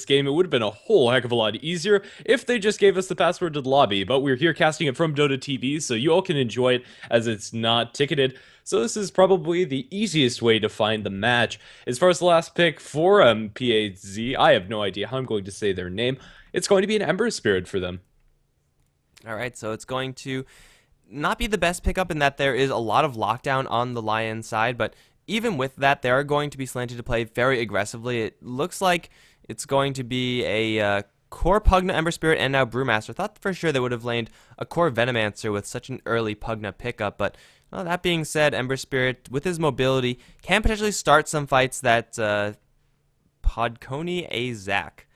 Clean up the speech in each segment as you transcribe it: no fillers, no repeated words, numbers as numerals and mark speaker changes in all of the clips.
Speaker 1: game, it would have been a whole heck of a lot easier if they just gave us the password to the lobby, but we're here casting it from Dota TV, so you all can enjoy it as it's not ticketed. So this is probably the easiest way to find the match. As far as the last pick for PAZ, I have no idea how I'm going to say their name. It's going to be an Ember Spirit for them.
Speaker 2: All right, so it's going to not be the best pickup in that there is a lot of lockdown on the Lions side, but even with that, they are going to be slanted to play very aggressively. It looks like it's going to be a core Pugna Ember Spirit and now Brewmaster. Thought for sure they would have landed a core Venomancer with such an early Pugna pickup, but well, that being said, Ember Spirit, with his mobility, can potentially start some fights that Podkoni A. Zach.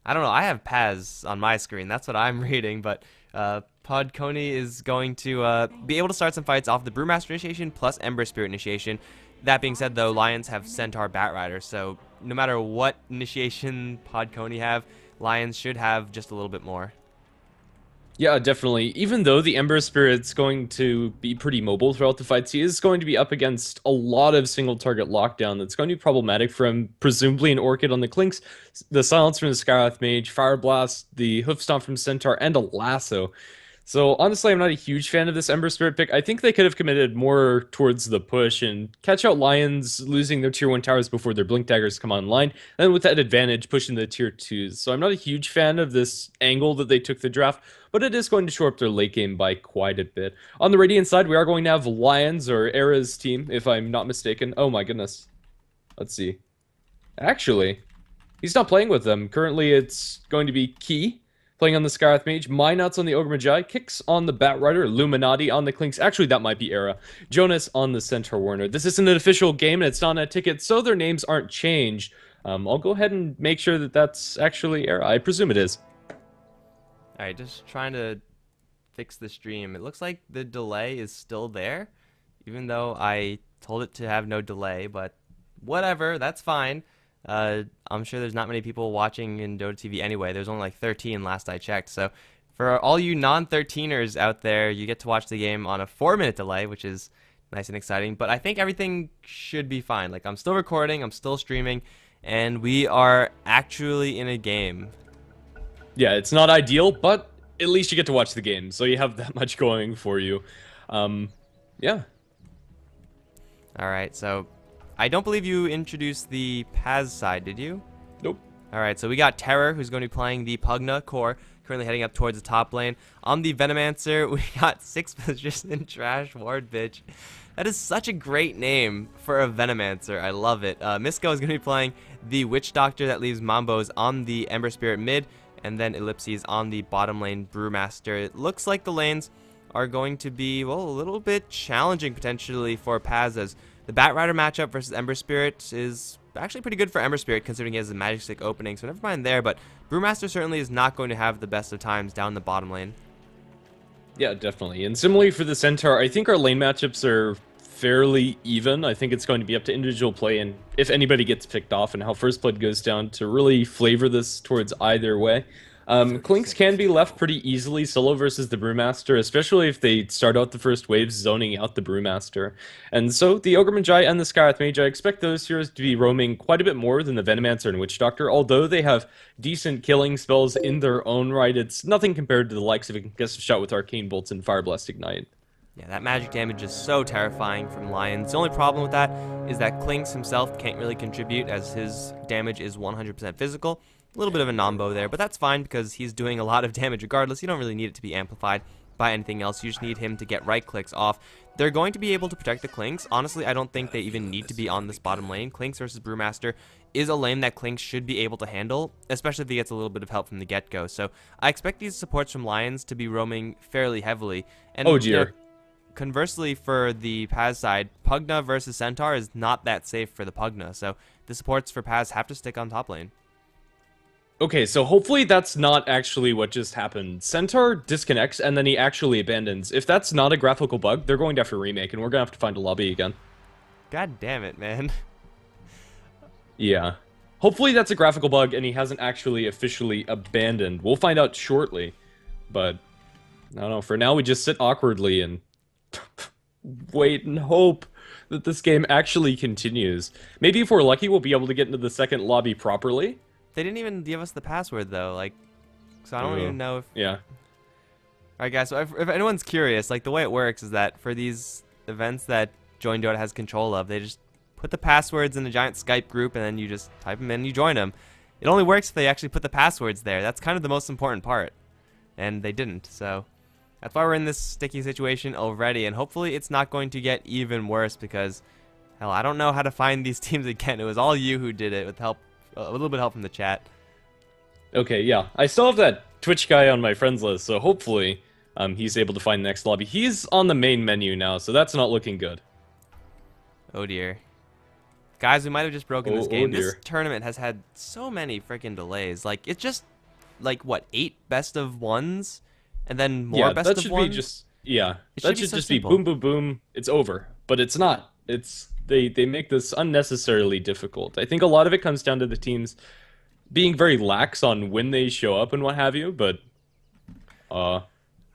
Speaker 2: I don't know, I have Paz on my screen, that's what I'm reading, but Podkoni is going to be able to start some fights off the Brewmaster initiation plus Ember Spirit initiation. That being said, though, Lions have Centaur Batrider, so no matter what initiation Podkoni have, Lions should have just a little bit more.
Speaker 1: Yeah, definitely. Even though the Ember Spirit's going to be pretty mobile throughout the fights, he is going to be up against a lot of single target lockdown that's going to be problematic for him, presumably an Orchid on the Clinks, the Silence from the Skywrath Mage, Fire Blast, the Hoof Stomp from Centaur, and a Lasso. So honestly, I'm not a huge fan of this Ember Spirit pick. I think they could have committed more towards the push and catch out Lions losing their tier 1 towers before their Blink Daggers come online, and with that advantage pushing the tier 2s. So I'm not a huge fan of this angle that they took the draft, but it is going to shore up their late game by quite a bit. On the Radiant side, we are going to have Lions, or Era's team, if I'm not mistaken. Oh my goodness. Let's see. Actually, he's not playing with them. Currently, it's going to be Key playing on the Skywrath Mage, Minuts on the Ogre Magi, Kicks on the Batrider, Illuminati on the Clinks. Actually, that might be Era. Jonas on the Centaur Warner. This isn't an official game, and it's not a ticket, so their names aren't changed. I'll go ahead and make sure that that's actually Era. I presume it is.
Speaker 2: Alright, just trying to fix the stream. It looks like the delay is still there, even though I told it to have no delay, but whatever, that's fine. I'm sure there's not many people watching in Dota TV anyway. There's only like 13 last I checked. So for all you non-13ers out there, you get to watch the game on a 4-minute delay, which is nice and exciting. But I think everything should be fine. Like, I'm still recording, I'm still streaming, and we are actually in a game.
Speaker 1: Yeah, it's not ideal, but at least you get to watch the game, so you have that much going for you. Yeah.
Speaker 2: Alright, so I don't believe you introduced the Paz side, did you?
Speaker 1: Nope.
Speaker 2: Alright, so we got Terror, who's going to be playing the Pugna core, currently heading up towards the top lane. On the Venomancer, we got 6 Position Trash Ward Bitch. That is such a great name for a Venomancer. I love it. Misko is going to be playing the Witch Doctor that leaves Mambos on the Ember Spirit mid, and then Ellipses on the bottom lane Brewmaster. It looks like the lanes are going to be, well, a little bit challenging potentially for Paz, as the Batrider matchup versus Ember Spirit is actually pretty good for Ember Spirit, considering he has a Magic Stick opening, so never mind there, but Brewmaster certainly is not going to have the best of times down the bottom lane.
Speaker 1: Yeah, definitely. And similarly for the Centaur, I think our lane matchups are fairly even. I think it's going to be up to individual play and if anybody gets picked off and how first blood goes down to really flavor this towards either way. Clinks can be left pretty easily solo versus the Brewmaster, especially if they start out the first waves zoning out the Brewmaster. And so the Ogre Magi and the Skywrath Mage, I expect those heroes to be roaming quite a bit more than the Venomancer and Witch Doctor. Although they have decent killing spells in their own right, it's nothing compared to the likes of Concussive Shot with Arcane Bolts and Fire Blast Ignite.
Speaker 2: Yeah, that magic damage is so terrifying from Lions. The only problem with that is that Clinks himself can't really contribute, as his damage is 100% physical. A little bit of a nombo there, but that's fine because he's doing a lot of damage regardless. You don't really need it to be amplified by anything else. You just need him to get right clicks off. They're going to be able to protect the Clinks. Honestly, I don't think they even need to be on this bottom lane. Clinks versus Brewmaster is a lane that Clinks should be able to handle, especially if he gets a little bit of help from the get-go. So I expect these supports from Lions to be roaming fairly heavily. And,
Speaker 1: oh dear.
Speaker 2: You know, conversely, for the Paz side, Pugna versus Centaur is not that safe for the Pugna. So the supports for Paz have to stick on top lane.
Speaker 1: Okay, so hopefully that's not actually what just happened. Centaur disconnects, and then he actually abandons. If that's not a graphical bug, they're going to have to remake, and we're going to have to find a lobby again.
Speaker 2: God damn it, man.
Speaker 1: Yeah. Hopefully that's a graphical bug, and he hasn't actually officially abandoned. We'll find out shortly. But, I don't know, for now we just sit awkwardly and wait and hope that this game actually continues. Maybe if we're lucky, we'll be able to get into the second lobby properly.
Speaker 2: They didn't even give us the password though. Like, so I don't even know if.
Speaker 1: Yeah.
Speaker 2: All right, guys. So if anyone's curious, like the way it works is that for these events that Join Dota has control of, they just put the passwords in a giant Skype group, and then you just type them in and you join them. It only works if they actually put the passwords there. That's kind of the most important part, and they didn't. So that's why we're in this sticky situation already, and hopefully it's not going to get even worse because, hell, I don't know how to find these teams again. It was all you who did it with help, a little bit of help from the chat.
Speaker 1: Okay, yeah. I still have that Twitch guy on my friends list, so hopefully he's able to find the next lobby. He's on the main menu now, so that's not looking good.
Speaker 2: Oh dear. Guys, we might have just broken this game.
Speaker 1: Oh dear.
Speaker 2: This tournament has had so many freaking delays. Like, it's just, like, what, 8 best of ones? And then more best of ones?
Speaker 1: That should just be boom, boom, boom. It's over. But it's not. They make this unnecessarily difficult. I think a lot of it comes down to the teams being very lax on when they show up and what have you, but
Speaker 2: oh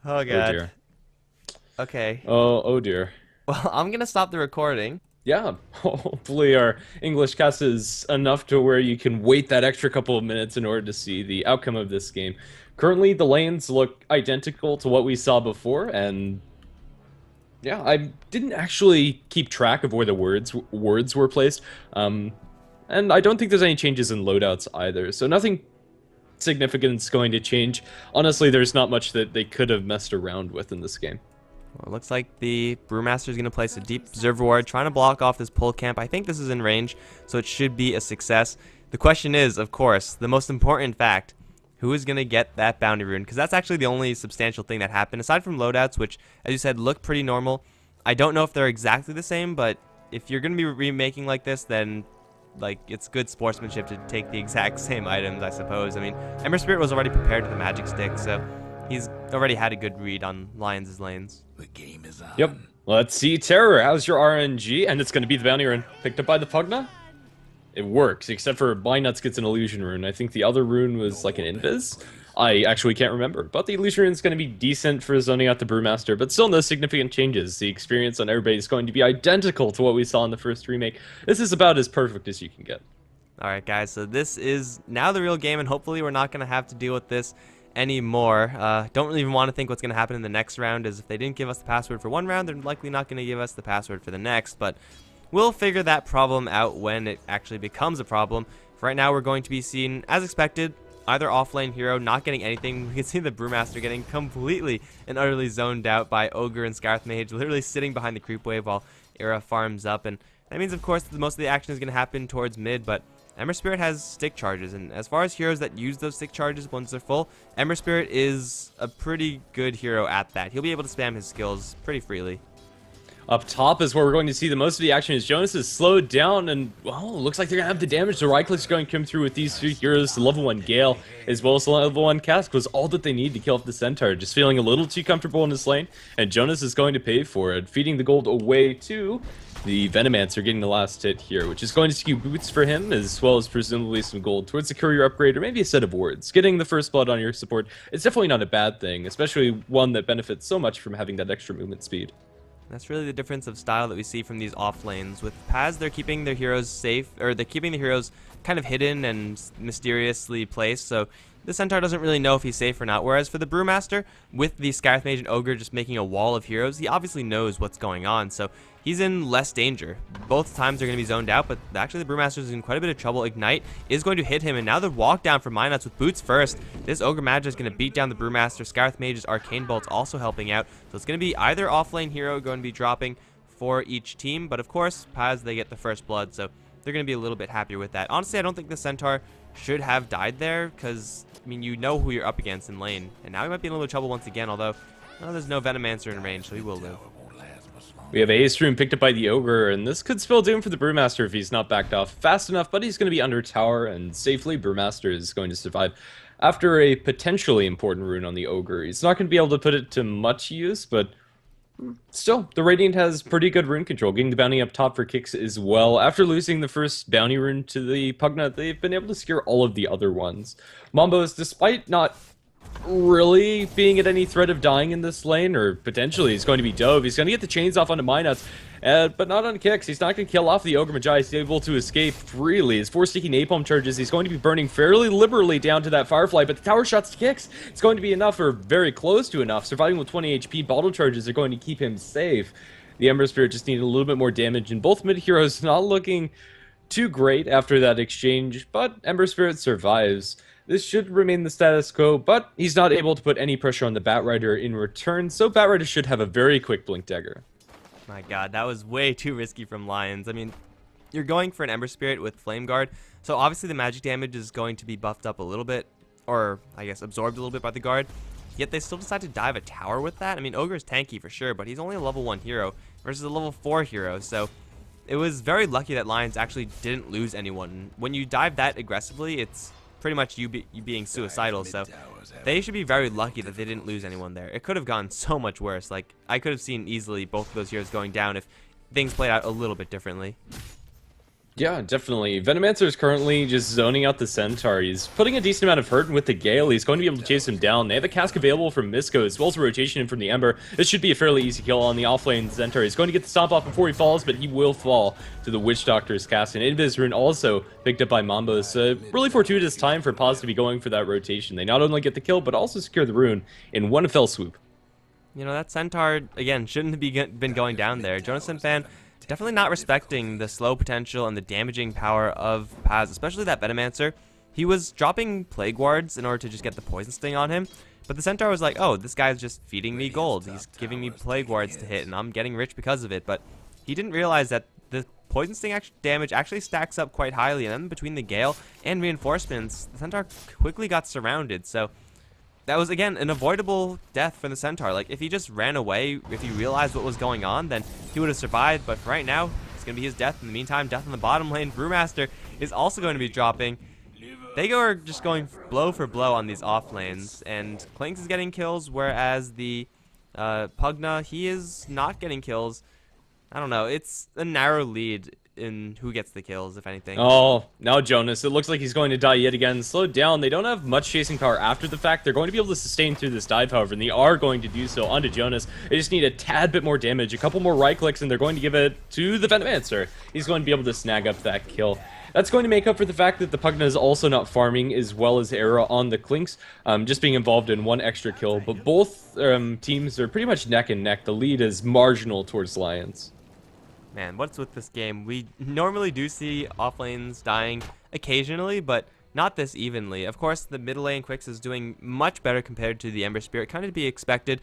Speaker 2: god.
Speaker 1: Oh dear.
Speaker 2: Okay.
Speaker 1: Oh dear.
Speaker 2: Well, I'm gonna stop the recording.
Speaker 1: Yeah, hopefully our English cast is enough to where you can wait that extra couple of minutes in order to see the outcome of this game. Currently, the lanes look identical to what we saw before, and yeah, I didn't actually keep track of where the words were placed, and I don't think there's any changes in loadouts either, so nothing significant is going to change. Honestly, there's not much that they could have messed around with in this game.
Speaker 2: Well, it looks like the Brewmaster is going to place a deep observer ward, trying to block off this pull camp. I think this is in range, so it should be a success. The question is, of course, the most important fact, who is going to get that bounty rune? Because that's actually the only substantial thing that happened, aside from loadouts, which, as you said, look pretty normal. I don't know if they're exactly the same, but if you're going to be remaking like this, then like it's good sportsmanship to take the exact same items, I suppose. I mean, Ember Spirit was already prepared with the magic stick, so he's already had a good read on Lions' lanes.
Speaker 3: The game is on.
Speaker 1: Yep. Let's see, Terror. How's your RNG? And it's going to be the bounty rune picked up by the Pugna. It works, except for Bynuts gets an illusion rune. I think the other rune was like an invis. I actually can't remember, but the illusion rune is going to be decent for zoning out the Brewmaster, but still no significant changes. The experience on everybody is going to be identical to what we saw in the first remake. This is about as perfect as you can get.
Speaker 2: All right, guys, so this is now the real game, and hopefully we're not going to have to deal with this anymore. Don't really even want to think what's going to happen in the next round, as if they didn't give us the password for one round, they're likely not going to give us the password for the next, but we'll figure that problem out when it actually becomes a problem. For right now, we're going to be seeing, as expected, either offlane hero not getting anything. We can see the Brewmaster getting completely and utterly zoned out by Ogre and Scarth Mage, literally sitting behind the creep wave while Era farms up, and that means, of course, that most of the action is going to happen towards mid, but Ember Spirit has stick charges, and as far as heroes that use those stick charges once they're full, Ember Spirit is a pretty good hero at that. He'll be able to spam his skills pretty freely.
Speaker 1: Up top is where we're going to see the most of the action as Jonas is slowed down, and well, it looks like they're going to have the damage. The right click's going to come through with these 2 heroes. The level 1 Gale as well as the level 1 Cask was all that they need to kill off the Centaur. Just feeling a little too comfortable in this lane, and Jonas is going to pay for it, feeding the gold away to the Venomancer, getting the last hit here, which is going to skew boots for him, as well as presumably some gold towards the courier upgrade, or maybe a set of wards. Getting the first blood on your support is definitely not a bad thing, especially one that benefits so much from having that extra movement speed.
Speaker 2: That's really the difference of style that we see from these off lanes. With Paz, they're keeping their heroes safe, or they're keeping the heroes kind of hidden and mysteriously placed, so the Centaur doesn't really know if he's safe or not. Whereas for the Brewmaster, with the Scarth Mage and Ogre just making a wall of heroes, he obviously knows what's going on, so he's in less danger. Both times they're going to be zoned out, but actually the Brewmaster's in quite a bit of trouble. Ignite is going to hit him, and now the walk down for Minuts with boots first. This Ogre Magi is going to beat down the Brewmaster. Scarth Mage's Arcane Bolt's also helping out, so it's going to be either offlane hero going to be dropping for each team, but of course, Paz, they get the first blood, so they're going to be a little bit happier with that. Honestly, I don't think the Centaur should have died there, because, I mean, you know who you're up against in lane, and now he might be in a little bit of trouble once again, although there's no Venomancer in range, so he will live.
Speaker 1: We have Ace Rune picked up by the Ogre, and this could spell doom for the Brewmaster if he's not backed off fast enough, but he's going to be under tower, and safely Brewmaster is going to survive after a potentially important rune on the Ogre. He's not going to be able to put it to much use, but still, the Radiant has pretty good rune control, getting the bounty up top for kicks as well. After losing the first bounty rune to the Pugna, they've been able to secure all of the other ones. Mambos, despite not really being at any threat of dying in this lane, or potentially he's going to be dove. He's going to get the chains off onto Minus, but not on kicks. He's not going to kill off the Ogre Magi. He's able to escape freely. His 4 sticky napalm charges, he's going to be burning fairly liberally down to that Firefly, but the tower shots to kicks, it's going to be enough, or very close to enough. Surviving with 20 HP, bottle charges are going to keep him safe. The Ember Spirit just needed a little bit more damage, and both mid heroes not looking too great after that exchange, but Ember Spirit survives. This should remain the status quo, but he's not able to put any pressure on the Batrider in return, so Batrider should have a very quick Blink Dagger.
Speaker 2: My god, that was way too risky from Lajons. I mean, you're going for an Ember Spirit with Flame Guard, so obviously the magic damage is going to be buffed up a little bit, or I guess absorbed a little bit by the guard, yet they still decide to dive a tower with that. I mean, Ogre is tanky for sure, but he's only a level 1 hero versus a level 4 hero, so it was very lucky that Lajons actually didn't lose anyone. When you dive that aggressively, it's pretty much you being suicidal, so they should be very lucky that they didn't lose anyone there. It could have gone so much worse. Like, I could have seen easily both of those heroes going down if things played out a little bit differently.
Speaker 1: Yeah, definitely. Venomancer is currently just zoning out the Centaur. He's putting a decent amount of hurt, and with the Gale, he's going to be able to chase him down. They have a cask available from Misko, as well as a rotation in from the Ember. This should be a fairly easy kill on the offlane Centaur. He's going to get the stomp off before he falls, but he will fall to the Witch Doctor's cask. And Invis Rune also picked up by Mambo. So really fortuitous time for Paz to be going for that rotation. They not only get the kill, but also secure the rune in one fell swoop.
Speaker 2: You know, that Centaur, again, shouldn't have been going down there. Jonas and Fan definitely not respecting the slow potential and the damaging power of Paz, especially that Venomancer. He was dropping Plague Wards in order to just get the Poison Sting on him, but the Centaur was like, oh, this guy's just feeding me gold. He's giving me Plague Wards to hit, and I'm getting rich because of it. But he didn't realize that the Poison Sting damage actually stacks up quite highly, and then between the Gale and reinforcements, the Centaur quickly got surrounded. So that was, again, an avoidable death for the Centaur. Like, if he just ran away, if he realized what was going on, then he would have survived. But for right now, it's going to be his death. In the meantime, death in the bottom lane. Brewmaster is also going to be dropping. They are just going blow for blow on these off lanes. And Clinks is getting kills, whereas the Pugna, he is not getting kills. I don't know. It's a narrow lead in who gets the kills, if anything.
Speaker 1: Oh, now Jonas. It looks like he's going to die yet again. Slowed down. They don't have much chasing power after the fact. They're going to be able to sustain through this dive, however, and they are going to do so onto Jonas. They just need a tad bit more damage, a couple more right clicks, and they're going to give it to the Venomancer. He's going to be able to snag up that kill. That's going to make up for the fact that the Pugna is also not farming as well as Era on the Clinks, just being involved in one extra kill. But both teams are pretty much neck and neck. The lead is marginal towards Lajons.
Speaker 2: Man, what's with this game? We normally do see off lanes dying occasionally, but not this evenly. Of course, the middle lane Quicks is doing much better compared to the Ember Spirit, kind of to be expected.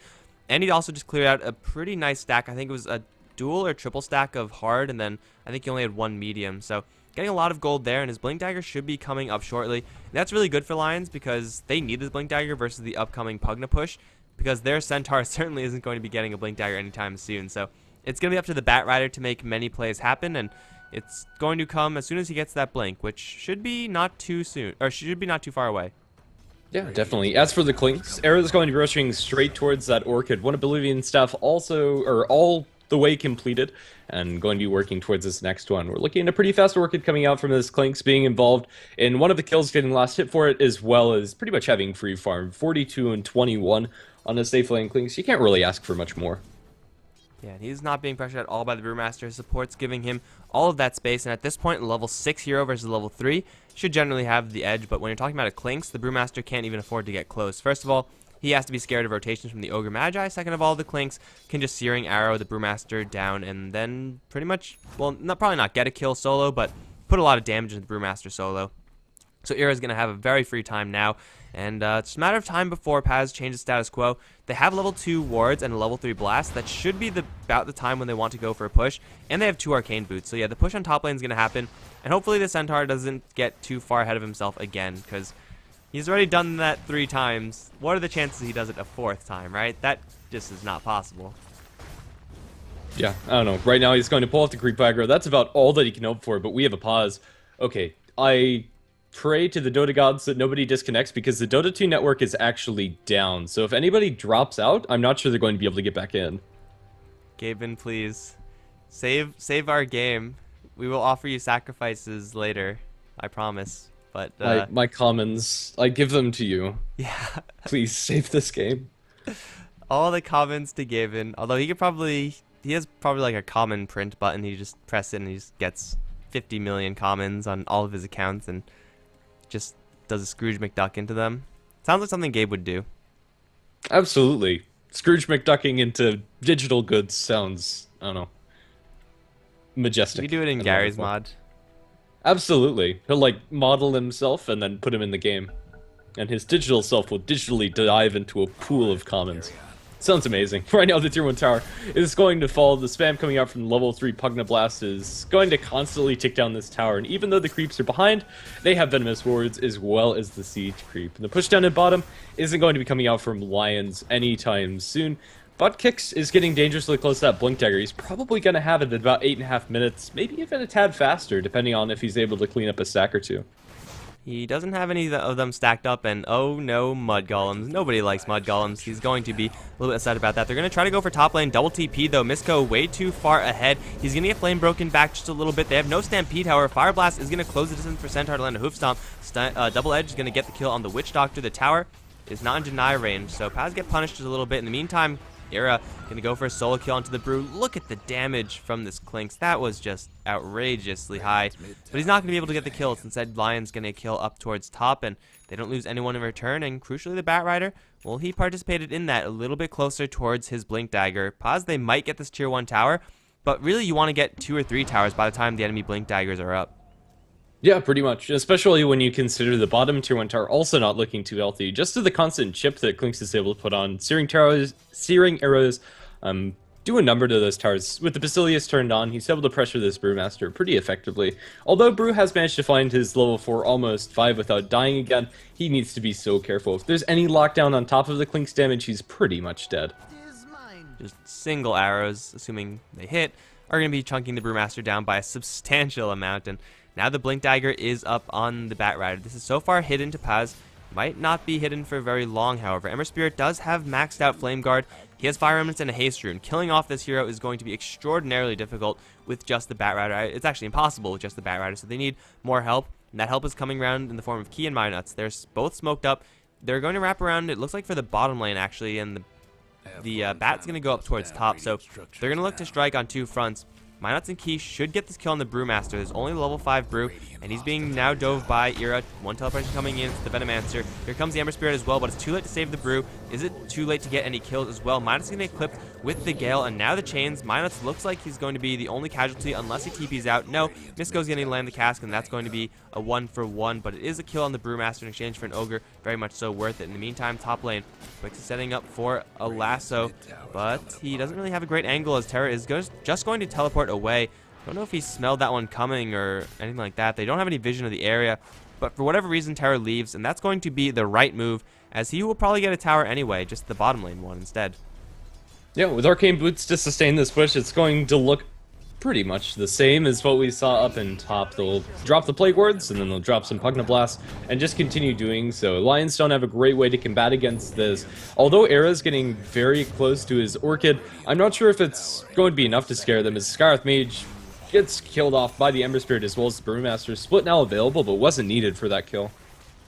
Speaker 2: And he also just cleared out a pretty nice stack. I think it was a dual or triple stack of hard, and then I think he only had one medium. So getting a lot of gold there, and his Blink Dagger should be coming up shortly. And that's really good for Lajons because they need this Blink Dagger versus the upcoming Pugna push, because their Centaur certainly isn't going to be getting a Blink Dagger anytime soon. So it's going to be up to the Batrider to make many plays happen, and it's going to come as soon as he gets that blink, which should be not too soon, or should be not too far away.
Speaker 1: Yeah, definitely. As for the Clinks, Era is going to be rushing straight towards that Orchid. One Oblivion stuff also, or all the way completed, and going to be working towards this next one. We're looking at a pretty fast Orchid coming out from this Clinks being involved in one of the kills, getting last hit for it, as well as pretty much having free farm. 42 and 21 on a safe lane Clinks. You can't really ask for much more.
Speaker 2: Yeah, and he's not being pressured at all by the Brewmaster. His support's giving him all of that space, and at this point, level 6 hero versus level 3 should generally have the edge, but when you're talking about a Clinks, the Brewmaster can't even afford to get close. First of all, he has to be scared of rotations from the Ogre Magi. Second of all, the Clinks can just Searing Arrow the Brewmaster down and then pretty much, well, probably not get a kill solo, but put a lot of damage into the Brewmaster solo. So Era's going to have a very free time now, and it's just a matter of time before Paz changes status quo. They have level 2 wards and a level 3 blast. That should be about the time when they want to go for a push, and they have 2 arcane boots. So yeah, the push on top lane is going to happen, and hopefully the Centaur doesn't get too far ahead of himself again, because he's already done that 3 times. What are the chances he does it a 4th time, right? That just is not possible.
Speaker 1: Yeah, I don't know. Right now he's going to pull off the creep aggro. That's about all that he can hope for, but we have a pause. Okay, I pray to the Dota gods that nobody disconnects, because the Dota 2 network is actually down. So if anybody drops out, I'm not sure they're going to be able to get back in.
Speaker 2: Gaben, please. Save our game. We will offer you sacrifices later. I promise. But
Speaker 1: My commons, I give them to you.
Speaker 2: yeah,
Speaker 1: Please save this game.
Speaker 2: all the comments to Gavin. Although he has probably like a common print button. He just press it and he just gets 50 million commons on all of his accounts and just does a Scrooge McDuck into them. Sounds like something Gabe would do.
Speaker 1: Absolutely. Scrooge McDucking into digital goods sounds, I don't know,
Speaker 2: We
Speaker 1: majestic.
Speaker 2: could do it in
Speaker 1: and
Speaker 2: Gary's
Speaker 1: wonderful.
Speaker 2: mod.
Speaker 1: Absolutely. He'll like model himself and then put him in the game. And his digital self will digitally dive into a pool of commons. Sounds amazing. Right now the tier 1 tower is going to fall. The spam coming out from level 3 Pugna Blast is going to constantly tick down this tower. And even though the creeps are behind, they have venomous wards as well as the siege creep. And the push down at bottom isn't going to be coming out from Lajons anytime soon. But Kix is getting dangerously close to that Blink Dagger. He's probably going to have it at about 8.5 minutes, maybe even a tad faster, depending on if he's able to clean up a stack or two.
Speaker 2: He doesn't have any of them stacked up, and oh no, Mud Golems. Nobody likes Mud Golems. He's going to be a little bit sad about that. They're going to try to go for top lane. Double TP, though. Misko way too far ahead. He's going to get flame broken back just a little bit. They have no Stampede, however. Fire Blast is going to close the distance for Centaur to land a Hoof Stomp. Double Edge is going to get the kill on the Witch Doctor. The tower is not in deny range, so Paz get punished just a little bit. In the meantime, Era gonna go for a solo kill onto the Brew. Look at the damage from this Clinks. That was just outrageously high. But he's not gonna be able to get the kill. Instead, Lion's gonna kill up towards top, and they don't lose anyone in return. And crucially, the Bat Rider, well, he participated in that a little bit closer towards his Blink Dagger. Pause, they might get this tier 1 tower, but really you want to get 2 or 3 towers by the time the enemy Blink Daggers are up.
Speaker 1: Yeah, pretty much. Especially when you consider the bottom tier 1 tower also not looking too healthy. Just to the constant chip that Clinks is able to put on, searing arrows, do a number to those towers. With the Basilius turned on, he's able to pressure this Brewmaster pretty effectively. Although Brew has managed to find his level 4 almost 5 without dying again, he needs to be so careful. If there's any lockdown on top of the Clinks damage, he's pretty much dead.
Speaker 2: Just single arrows, assuming they hit, are going to be chunking the Brewmaster down by a substantial amount, and now the Blink Dagger is up on the Bat Rider. This is so far hidden to Paz. Might not be hidden for very long, however. Ember Spirit does have maxed out Flame Guard. He has Fire Remnants and a Haste Rune. Killing off this hero is going to be extraordinarily difficult with just the Bat Rider. It's actually impossible with just the Bat Rider, so they need more help. And that help is coming around in the form of Key and Minuts. They're both smoked up. They're going to wrap around, it looks like, for the bottom lane, actually, and the Bat's going to go up towards top. So they're going to look to strike on 2 fronts. Minuts and Key should get this kill on the Brewmaster. There's only level 5 Brew, and he's being now dove by Era. One teleportation coming in, it's the Venomancer. Here comes the Ember Spirit as well, but it's too late to save the Brew. Is it too late to get any kills as well? Minuts is going to get clipped with the Gale, and now the Chains. Minuts looks like he's going to be the only casualty unless he TP's out. No, Misko's going to land the cask, and that's going to be a 1-for-1, but it is a kill on the Brewmaster in exchange for an Ogre. Very much so worth it. In the meantime, top lane, Quicks is setting up for a lasso, but he doesn't really have a great angle as Terra is just going to teleport away. Don't know if he smelled that one coming or anything like that. They don't have any vision of the area, but for whatever reason, Terra leaves, and that's going to be the right move, as he will probably get a tower anyway, just the bottom lane one instead.
Speaker 1: Yeah, with Arcane Boots to sustain this push, it's going to look pretty much the same as what we saw up in top. They'll drop the Plague Wards, and then they'll drop some Pugna Blast, and just continue doing so. Lions don't have a great way to combat against this. Although Era's getting very close to his Orchid, I'm not sure if it's going to be enough to scare them, as Scarith Mage gets killed off by the Ember Spirit as well as the Brewmaster. Split now available, but wasn't needed for that kill.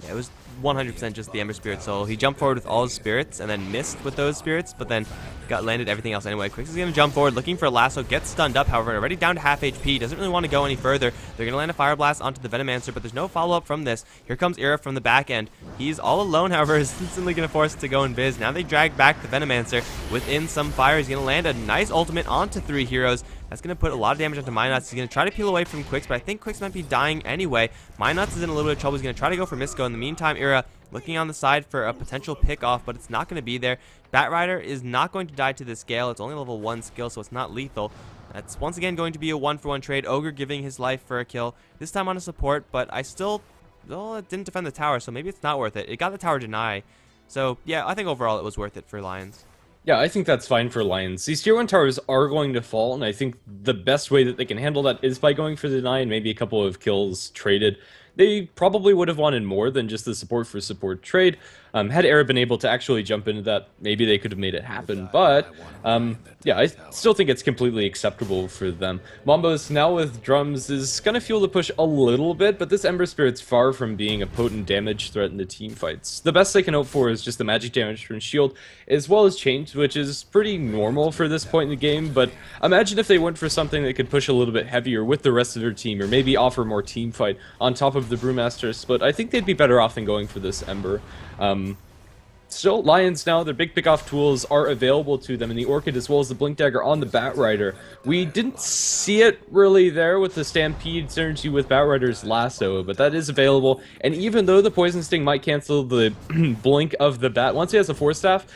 Speaker 2: Yeah, it was 100% just the Ember Spirit soul. He jumped forward with all his spirits and then missed with those spirits, but then got landed everything else anyway. Quicks is going to jump forward, looking for a lasso, gets stunned up, however, already down to half HP, doesn't really want to go any further. They're going to land a Fire Blast onto the Venomancer, but there's no follow-up from this. Here comes Era from the back end. He's all alone, however, is instantly going to force it to go in biz. Now they drag back the Venomancer within some fire. He's going to land a nice ultimate onto 3 heroes. That's going to put a lot of damage onto Minuts. He's going to try to peel away from Quicks, but I think Quicks might be dying anyway. Minuts is in a little bit of trouble. He's going to try to go for Misko. In the meantime, Era looking on the side for a potential pick off, but it's not going to be there. Bat Rider is not going to die to this Gale. It's only level 1 skill, so it's not lethal. That's once again going to be a 1-for-1 trade. Ogre giving his life for a kill, this time on a support, but I still, well, it didn't defend the tower, so maybe it's not worth it. It got the tower deny. So yeah, I think overall it was worth it for Lions.
Speaker 1: Yeah, I think that's fine for Lions. These tier 1 towers are going to fall, and I think the best way that they can handle that is by going for the deny and maybe a couple of kills traded. they probably would have wanted more than just the support for support trade. Had Era been able to actually jump into that, maybe they could have made it happen. But yeah, I still think it's completely acceptable for them. Mambo's now with drums is gonna fuel the push a little bit, but this Ember Spirit's far from being a potent damage threat in the team fights. The best they can hope for is just the magic damage from shield, as well as change, which is pretty normal for this point in the game. But imagine if they went for something that could push a little bit heavier with the rest of their team, or maybe offer more team fight on top of the Brewmaster split. I think they'd be better off than going for this Ember. Still, Lajons now, their big pickoff tools are available to them in the Orchid as well as the Blink Dagger on the Batrider. We didn't see it really there with the Stampede synergy with Batrider's Lasso, but that is available. And even though the Poison Sting might cancel the Blink of the Bat, once he has a Force Staff,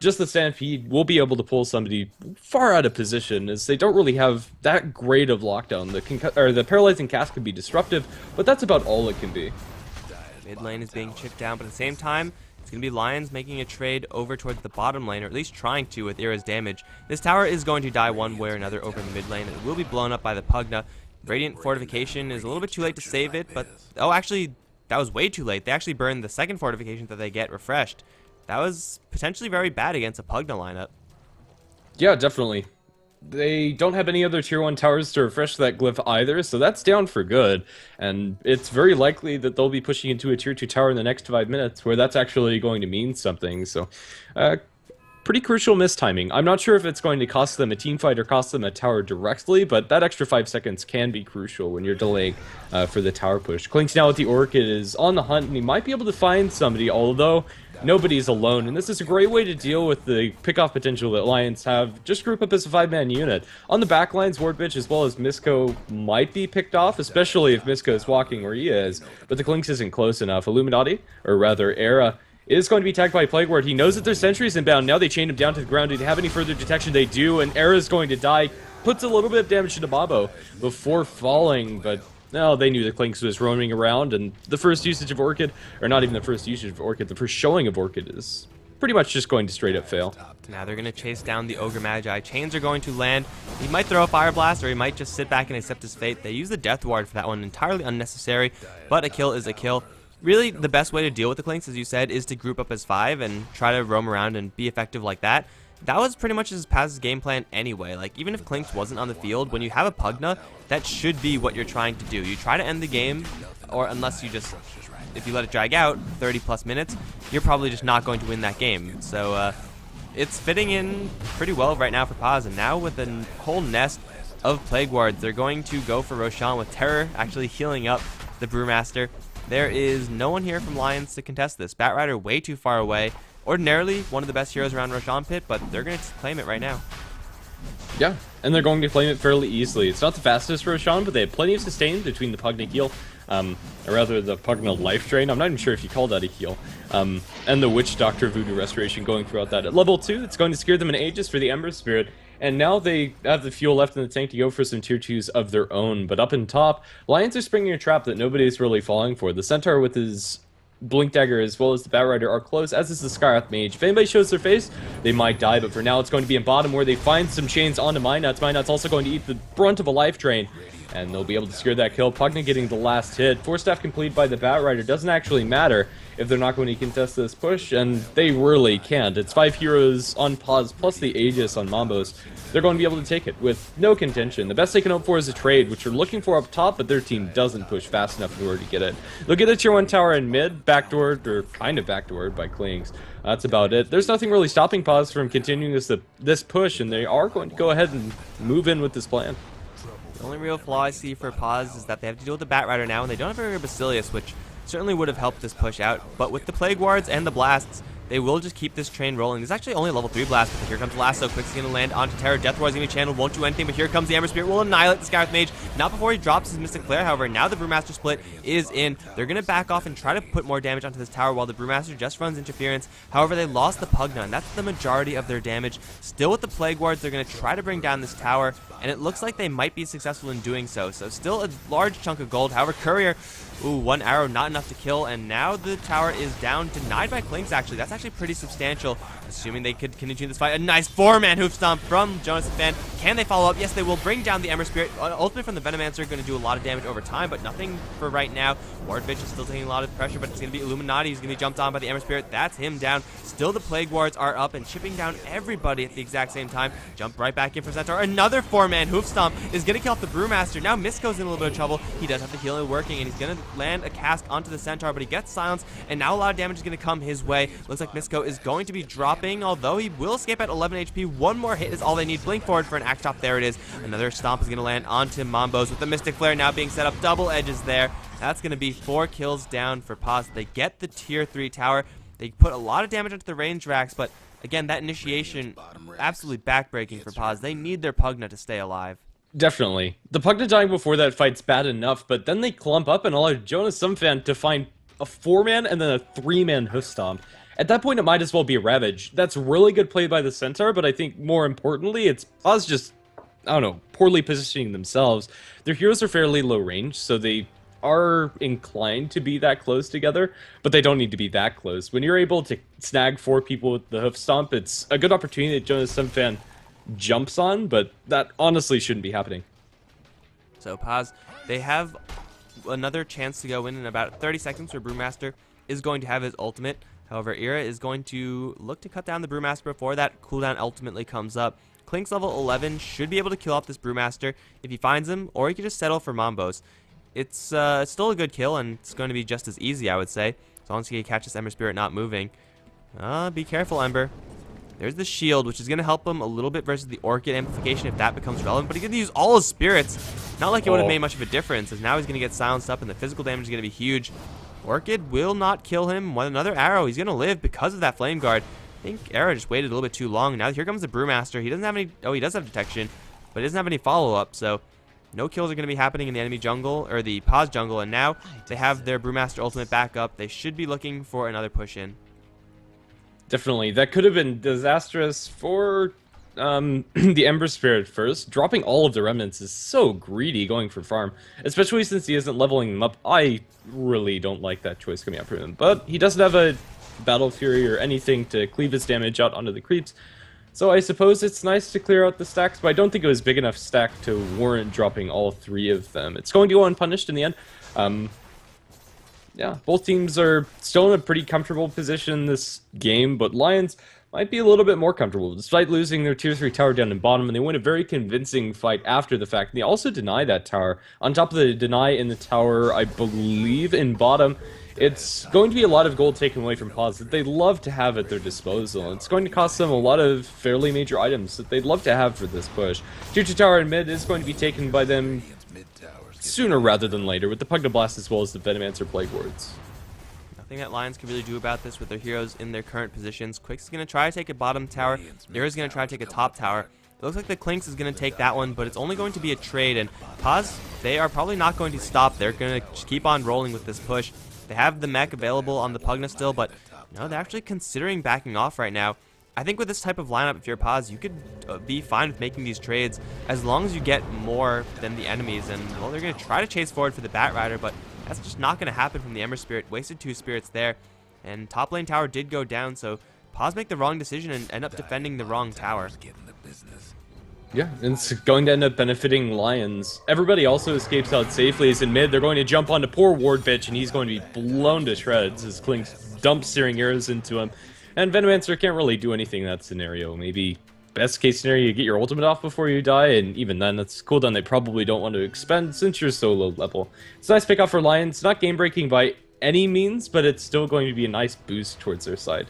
Speaker 1: just the Stampede will be able to pull somebody far out of position, as they don't really have that great of lockdown. The Paralyzing Cast can be disruptive, but that's about all it can be.
Speaker 2: Mid lane is being chipped down, but at the same time, it's going to be Lajons making a trade over towards the bottom lane, or at least trying to with Era's damage. This tower is going to die one way or another over in the mid lane. It will be blown up by the Pugna. Radiant Fortification is a little bit too late to save it, but... Oh, actually, that was way too late. They actually burned the second fortification that they get refreshed. That was potentially very bad against a Pugna lineup.
Speaker 1: Yeah, definitely. They don't have any other tier 1 towers to refresh that glyph either, so that's down for good. And it's very likely that they'll be pushing into a tier 2 tower in the next 5 minutes, where that's actually going to mean something. So, pretty crucial mistiming. I'm not sure if it's going to cost them a team fight or cost them a tower directly, but that extra 5 seconds can be crucial when you're delaying for the tower push. Clinkz now with the Orchid is on the hunt, and he might be able to find somebody, although nobody's alone, and this is a great way to deal with the pickoff potential that Lajons have. Just group up as a 5-man unit. On the backlines, Wardbitch as well as Misko might be picked off, especially if Misko is walking where he is, but the Clinkz isn't close enough. Illuminati, or rather Era, is going to be tagged by Plague Ward. He knows that there's sentries inbound. Now they chain him down to the ground. Do they have any further detection? They do, and Era is going to die. Puts a little bit of damage to Babo before falling, but no, they knew the Clinkz was roaming around, and the first usage of Orchid, or not even the first usage of Orchid, the first showing of Orchid is pretty much just going to straight up fail.
Speaker 2: Now they're going to chase down the Ogre Magi. Chains are going to land. He might throw a Fire Blast, or he might just sit back and accept his fate. They use the Death Ward for that one, entirely unnecessary, but a kill is a kill. Really, the best way to deal with the Clinkz, as you said, is to group up as 5 and try to roam around and be effective like that. That was pretty much his past game plan anyway. Like, even if Clinkz wasn't on the field, when you have a Pugna, that should be what you're trying to do. You try to end the game, or unless you just, if you let it drag out 30 plus minutes, you're probably just not going to win that game. So, it's fitting in pretty well right now for Paz, and now with a whole nest of Plague Wards, they're going to go for Roshan with Terror actually healing up the Brewmaster. There is no one here from Lajons to contest this. Batrider way too far away. Ordinarily, one of the best heroes around Roshan Pit, but they're going to claim it right now.
Speaker 1: Yeah, and they're going to claim it fairly easily. It's not the fastest Roshan, but they have plenty of sustain between the Pugna heal, or rather the Pugna life drain. I'm not even sure if you call that a heal. And the Witch Doctor Voodoo Restoration going throughout that. At level 2, it's going to scare them in Aegis for the Ember Spirit. And now they have the fuel left in the tank to go for some tier 2s of their own. But up in top, Lajons are springing a trap that nobody's really falling for. The Centaur with his Blink Dagger as well as the Batrider are close, as is the Skywrath Mage. If anybody shows their face, they might die, but for now it's going to be in bottom where they find some chains onto Minuts. Minuts also going to eat the brunt of a life drain, and they'll be able to secure that kill. Pugna getting the last hit. Force Staff complete by the Batrider doesn't actually matter if they're not going to contest this push, and they really can't. It's 5 heroes on pause plus the Aegis on Mambos. They're going to be able to take it with no contention. The best they can hope for is a trade, which they're looking for up top, but their team doesn't push fast enough in order to get it. They'll get a tier 1 tower in mid, backdoored, or kind of backdoored by Clinkz. That's about it. There's nothing really stopping Paz from continuing this push, and they are going to go ahead and move in with this plan.
Speaker 2: The only real flaw I see for Paz is that they have to deal with the Batrider now, and they don't have a very Basilius, which certainly would have helped this push out. But with the Plague Wards and the Blasts, they will just keep this train rolling. There's actually only a level 3 blast, but here comes Lasso. Quick's going to land onto Terror. Death Ward's going to be channeled, won't do anything, but here comes the Ember Spirit. Will annihilate the Skywrath Mage. Not before he drops his Mystic Flare, however. Now the Brewmaster split is in. They're going to back off and try to put more damage onto this tower while the Brewmaster just runs interference. However, they lost the Pugna, and that's the majority of their damage. Still with the Plague Wards, they're going to try to bring down this tower, and it looks like they might be successful in doing so. So still a large chunk of gold. However, Courier Ooh, one arrow, not enough to kill, and now the tower is down, denied by Clinks, actually. That's actually pretty substantial, assuming they could continue this fight. A nice 4-man hoof stomp from Jonas and Fan. Can they follow up? Yes, they will bring down the Ember Spirit. Ultimate from the Venomancer, going to do a lot of damage over time, but nothing for right now. Wardvitch is still taking a lot of pressure, but it's going to be Illuminati. He's going to be jumped on by the Ember Spirit. That's him down. Still, the Plague Wards are up and chipping down everybody at the exact same time. Jump right back in for Centaur. Another 4-man hoof stomp is going to kill off the Brewmaster. Now Misko's in a little bit of trouble. He does have the healing working, and he's going to land a cast onto the Centaur, but he gets silenced, and now a lot of damage is going to come his way. Looks like Misko is going to be dropping, although he will escape at 11 HP. One more hit is all they need. Blink forward for an axe chop. There it is. Another stomp is going to land onto Mambos with the Mystic Flare now being set up. Double edges there. That's going to be 4 kills down for Paz. They get the tier 3 tower. They put a lot of damage onto the range racks, but again, that initiation absolutely backbreaking for Paz. They need their Pugna to stay alive.
Speaker 1: Definitely. The Pugna dying before that fight's bad enough, but then they clump up and allow Jonas Sumfan to find a 4-man and then a 3-man hoof stomp. At that point, it might as well be a Ravage. That's really good play by the Centaur, but I think more importantly, it's Paz just, I don't know, poorly positioning themselves. Their heroes are fairly low range, so they are inclined to be that close together, but they don't need to be that close. When you're able to snag 4 people with the hoof stomp, it's a good opportunity that Jonas Sumfan jumps on, but that honestly shouldn't be happening.
Speaker 2: So Paz, they have another chance to go in about 30 seconds where Brewmaster is going to have his ultimate. However, Ira is going to look to cut down the Brewmaster before that cooldown ultimately comes up. Clink's level 11 should be able to kill off this Brewmaster if he finds him, or he could just settle for Mambos. It's still a good kill, and it's going to be just as easy, I would say, as long as he can catch this Ember Spirit not moving. Be careful, Ember. There's the shield, which is going to help him a little bit versus the Orchid amplification if that becomes relevant. But he's going to use all his spirits. Not like it would have made much of a difference, as now he's going to get silenced up and the physical damage is going to be huge. Orchid will not kill him. With another arrow, he's going to live because of that Flame Guard. I think Arrow just waited a little bit too long. Now here comes the Brewmaster. He doesn't have any... Oh, he does have detection, but he doesn't have any follow-up, so no kills are going to be happening in the enemy jungle, or the Paz jungle, and now they have their Brewmaster ultimate back up. They should be looking for another push-in.
Speaker 1: Definitely. That could have been disastrous for the Ember Spirit first. Dropping all of the remnants is so greedy going for farm, especially since he isn't leveling them up. I really don't like that choice coming out from him, but he doesn't have a Battle Fury or anything to cleave his damage out onto the creeps. So I suppose it's nice to clear out the stacks, but I don't think it was big enough stack to warrant dropping all 3 of them. It's going to go unpunished in the end. Yeah, both teams are still in a pretty comfortable position in this game, but Lions might be a little bit more comfortable. Despite losing their tier 3 tower down in bottom, and they win a very convincing fight after the fact. And they also deny that tower. On top of the deny in the tower, I believe, in bottom, it's going to be a lot of gold taken away from Paz that they'd love to have at their disposal. It's going to cost them a lot of fairly major items that they'd love to have for this push. Tier 2 tower in mid is going to be taken by them sooner rather than later, with the Pugna Blast as well as the Venomancer Plague Wards.
Speaker 2: Nothing that Lions can really do about this with their heroes in their current positions. Quicks is going to try to take a bottom tower. There is going to try to take a top tower. It looks like the Clinks is going to take that one, but it's only going to be a trade. And Paz, they are probably not going to stop. They're going to keep on rolling with this push. They have the mech available on the Pugna still, but no, they're actually considering backing off right now. I think with this type of lineup, if you're Paz, you could be fine with making these trades as long as you get more than the enemies. And, well, they're going to try to chase forward for the Bat Rider, but that's just not going to happen from the Ember Spirit. Wasted 2 spirits there, and top lane tower did go down, so Paz make the wrong decision and end up defending the wrong tower.
Speaker 1: Yeah, and it's going to end up benefiting Lions. Everybody also escapes out safely as in mid. They're going to jump onto poor Wardvitch, and he's going to be blown to shreds as Clinks dumps searing arrows into him. And Venomancer can't really do anything in that scenario. Maybe best case scenario, you get your ultimate off before you die, and even then, that's a cooldown they probably don't want to expend since you're so low level. It's a nice pick off for Lions. Not game breaking by any means, but it's still going to be a nice boost towards their side.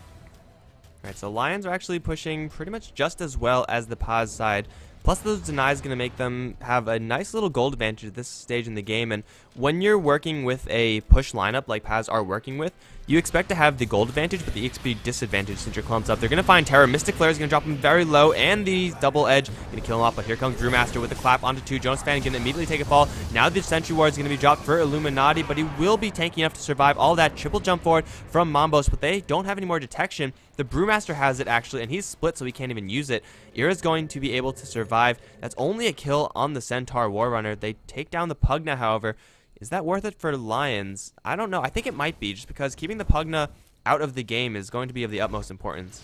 Speaker 2: Alright, so Lions are actually pushing pretty much just as well as the Paz side. Plus, those denies going to make them have a nice little gold advantage at this stage in the game. And when you're working with a push lineup like Paz are working with, you expect to have the gold advantage, but the XP disadvantage since you're clumped up. They're going to find Terror. Mystic Flare is going to drop him very low, and the double edge going to kill him off. But here comes Brewmaster with a clap onto 2. Jonas Fan going to immediately take a fall. Now the Sentry Ward is going to be dropped for Illuminati, but he will be tanky enough to survive all that triple jump forward from Mambos, but they don't have any more detection. The Brewmaster has it, actually, and he's split, so he can't even use it. Ira's going to be able to survive. That's only a kill on the Centaur War Runner. They take down the Pugna, however. Is that worth it for Lions? I don't know. I think it might be, just because keeping the Pugna out of the game is going to be of the utmost importance.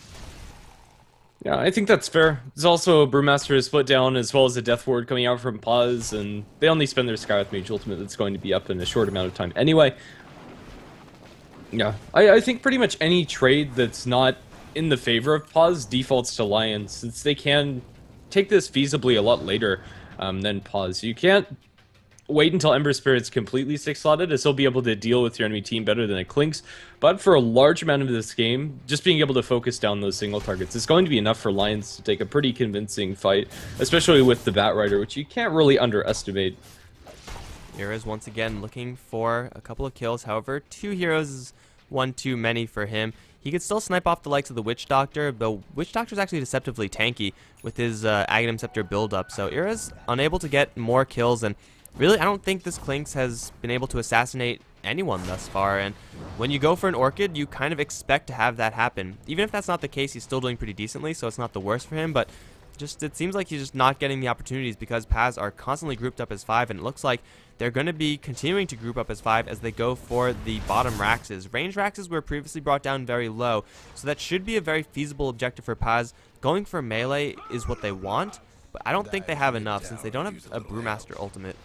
Speaker 1: Yeah, I think that's fair. There's also a Brewmaster split down as well as a Death Ward coming out from Paz, and they only spend their Skywrath Mage ultimate that's going to be up in a short amount of time anyway. Yeah, I think pretty much any trade that's not in the favor of Paz defaults to Lions, since they can take this feasibly a lot later than Paz. You can't wait until Ember Spirit's completely 6-slotted, as he'll be able to deal with your enemy team better than it Clinks. But for a large amount of this game, just being able to focus down those single targets is going to be enough for Lions to take a pretty convincing fight, especially with the Batrider, which you can't really underestimate.
Speaker 2: Heroes once again looking for a couple of kills. However, 2 heroes is one too many for him. He could still snipe off the likes of the Witch Doctor, but Witch Doctor is actually deceptively tanky with his Aghanim Scepter build-up. So Ira's unable to get more kills, and really, I don't think this Clinks has been able to assassinate anyone thus far, and when you go for an Orchid, you kind of expect to have that happen. Even if that's not the case, he's still doing pretty decently, so it's not the worst for him, but just it seems like he's just not getting the opportunities because Paz are constantly grouped up as 5, and it looks like they're going to be continuing to group up as 5 as they go for the bottom Raxes. Range Raxes were previously brought down very low, so that should be a very feasible objective for Paz. Going for melee is what they want, but I don't think they have enough since they don't have a Brewmaster ultimate.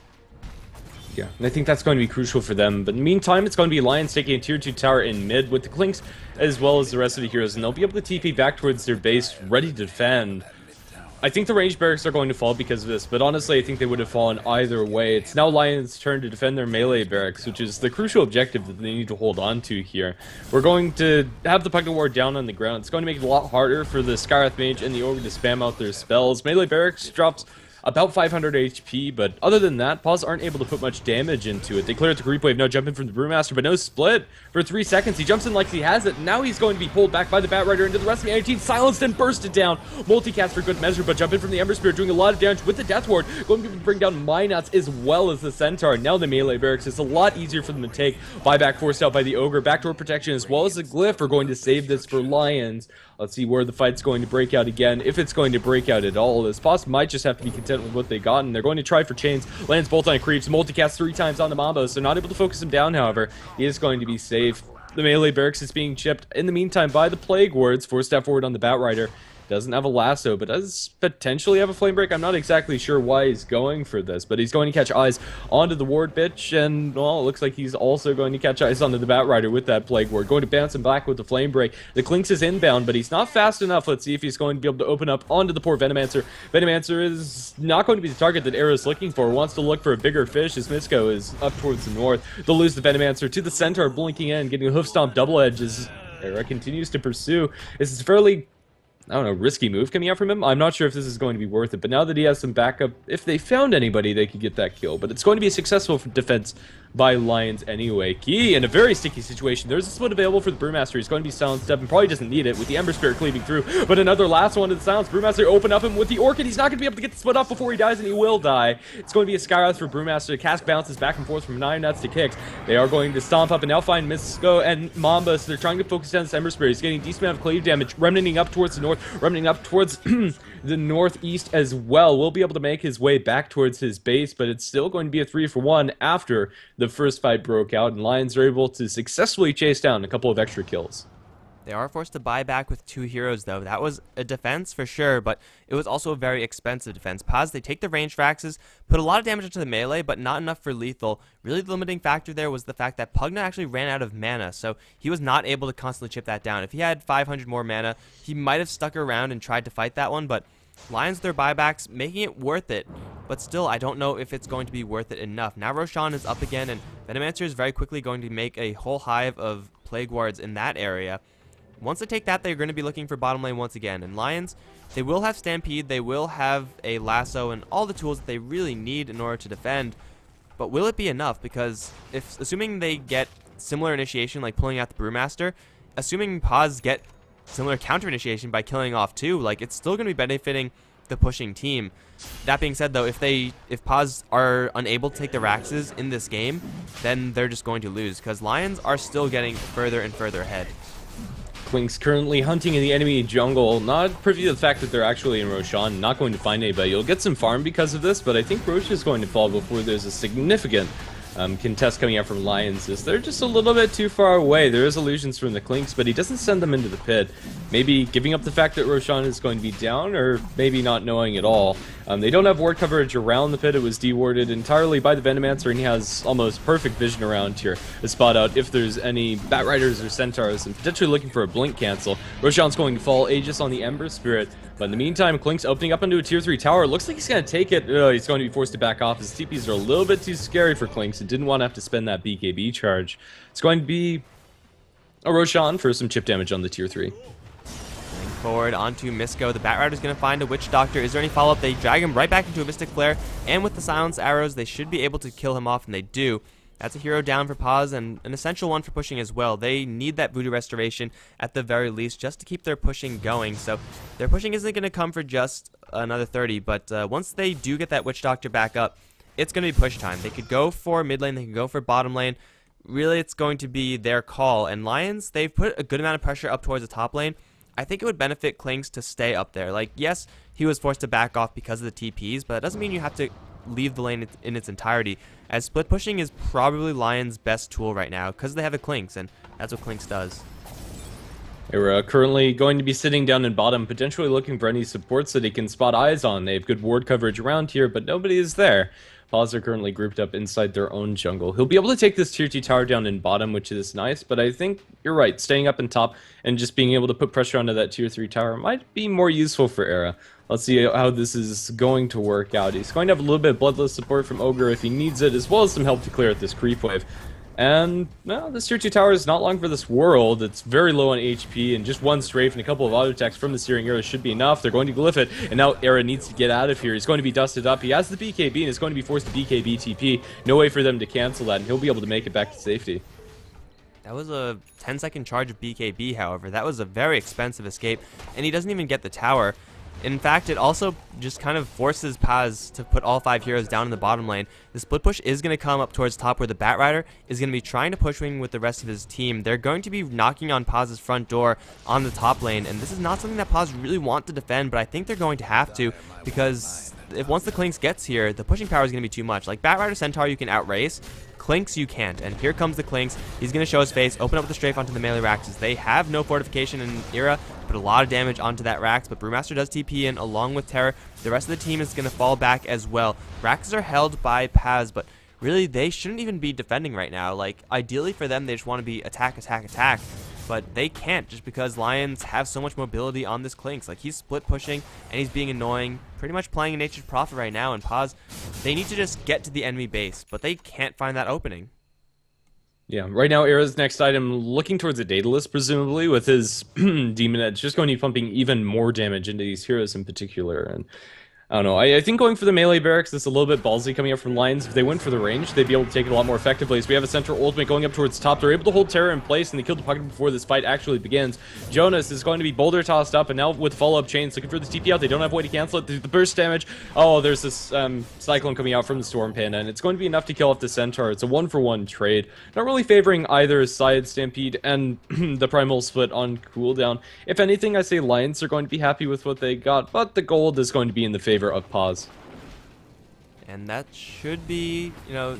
Speaker 1: Yeah, and I think that's going to be crucial for them. But in the meantime, it's going to be Lions taking a tier 2 tower in mid with the Clinks, as well as the rest of the heroes, and they'll be able to TP back towards their base, ready to defend. I think the ranged barracks are going to fall because of this, but honestly, I think they would have fallen either way. It's now Lions' turn to defend their melee barracks, which is the crucial objective that they need to hold on to here. We're going to have the Pugna Ward down on the ground. It's going to make it a lot harder for the Skywrath Mage and the Ogre to spam out their spells. Melee barracks drops about 500 HP, but other than that, Paws aren't able to put much damage into it. They clear out the creep wave, no jump in from the Brewmaster, but no split for 3 seconds. He jumps in like he has it, and now he's going to be pulled back by the Batrider into the rest of the enemy team, silenced and bursted down. Multicast for good measure, but jump in from the Ember Spirit, doing a lot of damage with the Death Ward, going to bring down Minots as well as the Centaur. Now the melee barracks, it's a lot easier for them to take. Buyback forced out by the Ogre, backdoor protection as well as the Glyph are going to save this for Lions. Let's see where the fight's going to break out again, if it's going to break out at all. This Boss might just have to be content with what they got, and they're going to try for chains. Lands both on creeps, multicast 3 times on the Mambos, so not able to focus him down, however. He is going to be safe. The melee barracks is being chipped in the meantime by the Plague Wards. 4-step forward on the Batrider. Doesn't have a lasso, but does potentially have a flame break. I'm not exactly sure why he's going for this, but he's going to catch eyes onto the ward bitch, and well, it looks like he's also going to catch eyes onto the Batrider with that Plague Ward. Going to bounce him back with the flame break. The Clinks is inbound, but he's not fast enough. Let's see if he's going to be able to open up onto the poor Venomancer. Venomancer is not going to be the target that Era's looking for. Wants to look for a bigger fish as Misko is up towards the north. They'll lose the Venomancer to the Centaur, blinking in, getting a hoof stomp double edge as Era continues to pursue. This is fairly, I don't know, risky move coming out from him. I'm not sure if this is going to be worth it, but now that he has some backup, if they found anybody, they could get that kill. But it's going to be a successful defense by Lions anyway. Key in a very sticky situation. There's a split available for the Brewmaster. He's going to be silenced up and probably doesn't need it with the Ember Spirit cleaving through. But another last one to the silence. Brewmaster open up him with the Orchid. He's not going to be able to get the split off before he dies, and he will die. It's going to be a Skywrath for Brewmaster. Cask bounces back and forth from 9 nuts to kicks. They are going to stomp up and now find Misko and Mamba, so they're trying to focus down this Ember Spirit. He's getting a decent amount of cleave damage, remnanting up towards the north, remnanting up towards the northeast as well. Will be able to make his way back towards his base, but it's still going to be a 3-for-1 after the first fight broke out, and Lions are able to successfully chase down a couple of extra kills.
Speaker 2: They are forced to buy back with 2 heroes, though. That was a defense for sure, but it was also a very expensive defense. Paz, they take the ranged Fraxes, put a lot of damage into the melee, but not enough for lethal. Really, the limiting factor there was the fact that Pugna actually ran out of mana, so he was not able to constantly chip that down. If he had 500 more mana, he might have stuck around and tried to fight that one, but Lions, their buybacks, making it worth it. But still, I don't know if it's going to be worth it enough. Now Roshan is up again, and Venomancer is very quickly going to make a whole hive of Plague Wards in that area. Once they take that, they're going to be looking for bottom lane once again. And Lions, they will have Stampede, they will have a lasso, and all the tools that they really need in order to defend. But will it be enough? Because assuming they get similar initiation, like pulling out the Brewmaster, assuming Paz get similar counter initiation by killing off 2, like, it's still going to be benefiting the pushing team. That being said, though, if Paz are unable to take the Raxes in this game, then they're just going to lose, because Lions are still getting further and further ahead.
Speaker 1: Clinks currently hunting in the enemy jungle, not privy to the fact that they're actually in Roshan, not going to find anybody. You'll get some farm because of this, but I think Rosh is going to fall before there's a significant contest coming out from Lions is they're just a little bit too far away. There is illusions from the Clinks, but he doesn't send them into the pit. Maybe giving up the fact that Roshan is going to be down, or maybe not knowing at all. They don't have ward coverage around the pit. It was dewarded entirely by the Venomancer, and he has almost perfect vision around here to spot out if there's any Bat Riders or Centaurs, and potentially looking for a blink cancel. Roshan's going to fall Aegis on the Ember Spirit, but in the meantime, Klink's opening up into a tier 3 tower. It looks like he's going to take it. He's going to be forced to back off. His TPs are a little bit too scary for Klinks and didn't want to have to spend that BKB charge. It's going to be a Roshan for some chip damage on the tier 3.
Speaker 2: Forward onto Misko. The Bat Rider's going to find a Witch Doctor. Is there any follow-up? They drag him right back into a Mystic Flare, and with the Silence Arrows, they should be able to kill him off, and they do. That's a hero down for Paz, and an essential one for pushing as well. They need that Voodoo Restoration at the very least just to keep their pushing going. So their pushing isn't going to come for just another 30, but once they do get that Witch Doctor back up, it's going to be push time. They could go for mid lane, they could go for bottom lane. Really, it's going to be their call. And Lions, they've put a good amount of pressure up towards the top lane. I think it would benefit Klinks to stay up there. Like, yes, he was forced to back off because of the TPs, but that doesn't mean you have to leave the lane in its entirety, as split pushing is probably Lion's best tool right now because they have the Klinks, and that's what Klinks does.
Speaker 1: They're currently going to be sitting down in bottom, potentially looking for any supports that he can spot eyes on. They have good ward coverage around here, but nobody is there. Paws are currently grouped up inside their own jungle. He'll be able to take this tier 2 tower down in bottom, which is nice, but I think you're right. Staying up in top and just being able to put pressure onto that tier 3 tower might be more useful for Era. Let's see how this is going to work out. He's going to have a little bit of bloodless support from Ogre if he needs it, as well as some help to clear out this creep wave. And, well, this tier 2 tower is not long for this world. It's very low on HP, and just one strafe and a couple of auto attacks from the steering arrows should be enough. They're going to glyph it, and now Era needs to get out of here. He's going to be dusted up. He has the BKB, and is going to be forced to BKB TP. No way for them to cancel that, and he'll be able to make it back to safety.
Speaker 2: That was a 10-second charge of BKB, however. That was a very expensive escape, and he doesn't even get the tower. In fact, it also just kind of forces Paz to put all 5 heroes down in the bottom lane. The split push is going to come up towards top where the Bat Rider is going to be trying to push wing with the rest of his team. They're going to be knocking on Paz's front door on the top lane, and this is not something that Paz really want to defend, but I think they're going to have to, because if once the Klinks gets here, the pushing power is going to be too much. Like Bat Rider Centaur you can outrace, Klinks you can't, and here comes the Klinks. He's going to show his face, open up the strafe onto the melee Raxes. They have no fortification in Era, put a lot of damage onto that Rax, but Brewmaster does TP in along with Terror. The rest of the team is going to fall back as well. Raxes are held by Paz, but really they shouldn't even be defending right now. Like, ideally for them, they just want to be attack, attack, attack. But they can't just because Lions have so much mobility on this Klinks. Like, he's split pushing and he's being annoying, pretty much playing a Nature's Prophet right now. And Paz, they need to just get to the enemy base, but they can't find that opening.
Speaker 1: Yeah, right now Era's next item looking towards a Daedalus, presumably, with his Demon Edge just going to be pumping even more damage into these heroes in particular. And I don't know, I think going for the melee barracks is a little bit ballsy coming up from Lions. If they went for the range, they'd be able to take it a lot more effectively. So we have a central ultimate going up towards top. They're able to hold Terror in place, and they killed the Pugna before this fight actually begins. Jonas is going to be boulder tossed up, and now with follow-up chains, looking for this TP out. They don't have a way to cancel it. The burst damage. Oh, there's this Cyclone coming out from the Storm Panda, and it's going to be enough to kill off the Centaur. It's a 1-for-1 trade. Not really favoring either side, Stampede and the Primal Split on cooldown. If anything, I say Lions are going to be happy with what they got, but the gold is going to be in the favor of Paz.
Speaker 2: And that should be, you know,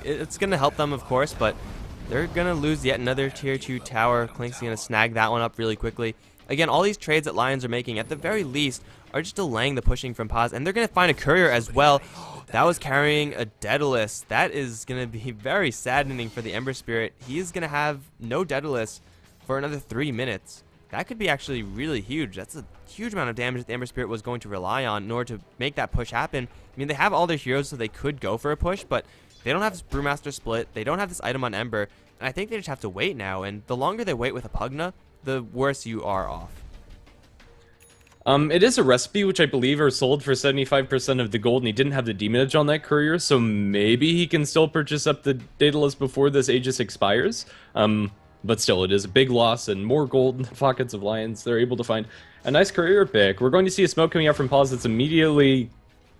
Speaker 2: it's going to help them, of course, but they're going to lose yet another tier 2 tower. Klink's going to snag that one up really quickly. Again, all these trades that Lions are making, at the very least, are just delaying the pushing from Paz. And they're going to find a courier as well. That was carrying a Daedalus. That is going to be very saddening for the Ember Spirit. He is going to have no Daedalus for another 3 minutes. That could be actually really huge. That's a huge amount of damage that the Ember Spirit was going to rely on in order to make that push happen. I mean, they have all their heroes, so they could go for a push, but they don't have this Brewmaster Split. They don't have this item on Ember, and I think they just have to wait now. And the longer they wait with a Pugna, the worse you are off.
Speaker 1: It is a recipe which I believe are sold for 75% of the gold, and he didn't have the Demon Edge on that courier, so maybe he can still purchase up the Daedalus before this Aegis expires. But still, it is a big loss, and more gold in the pockets of Lions. They're able to find a nice courier pick. We're going to see a smoke coming out from Paz that's immediately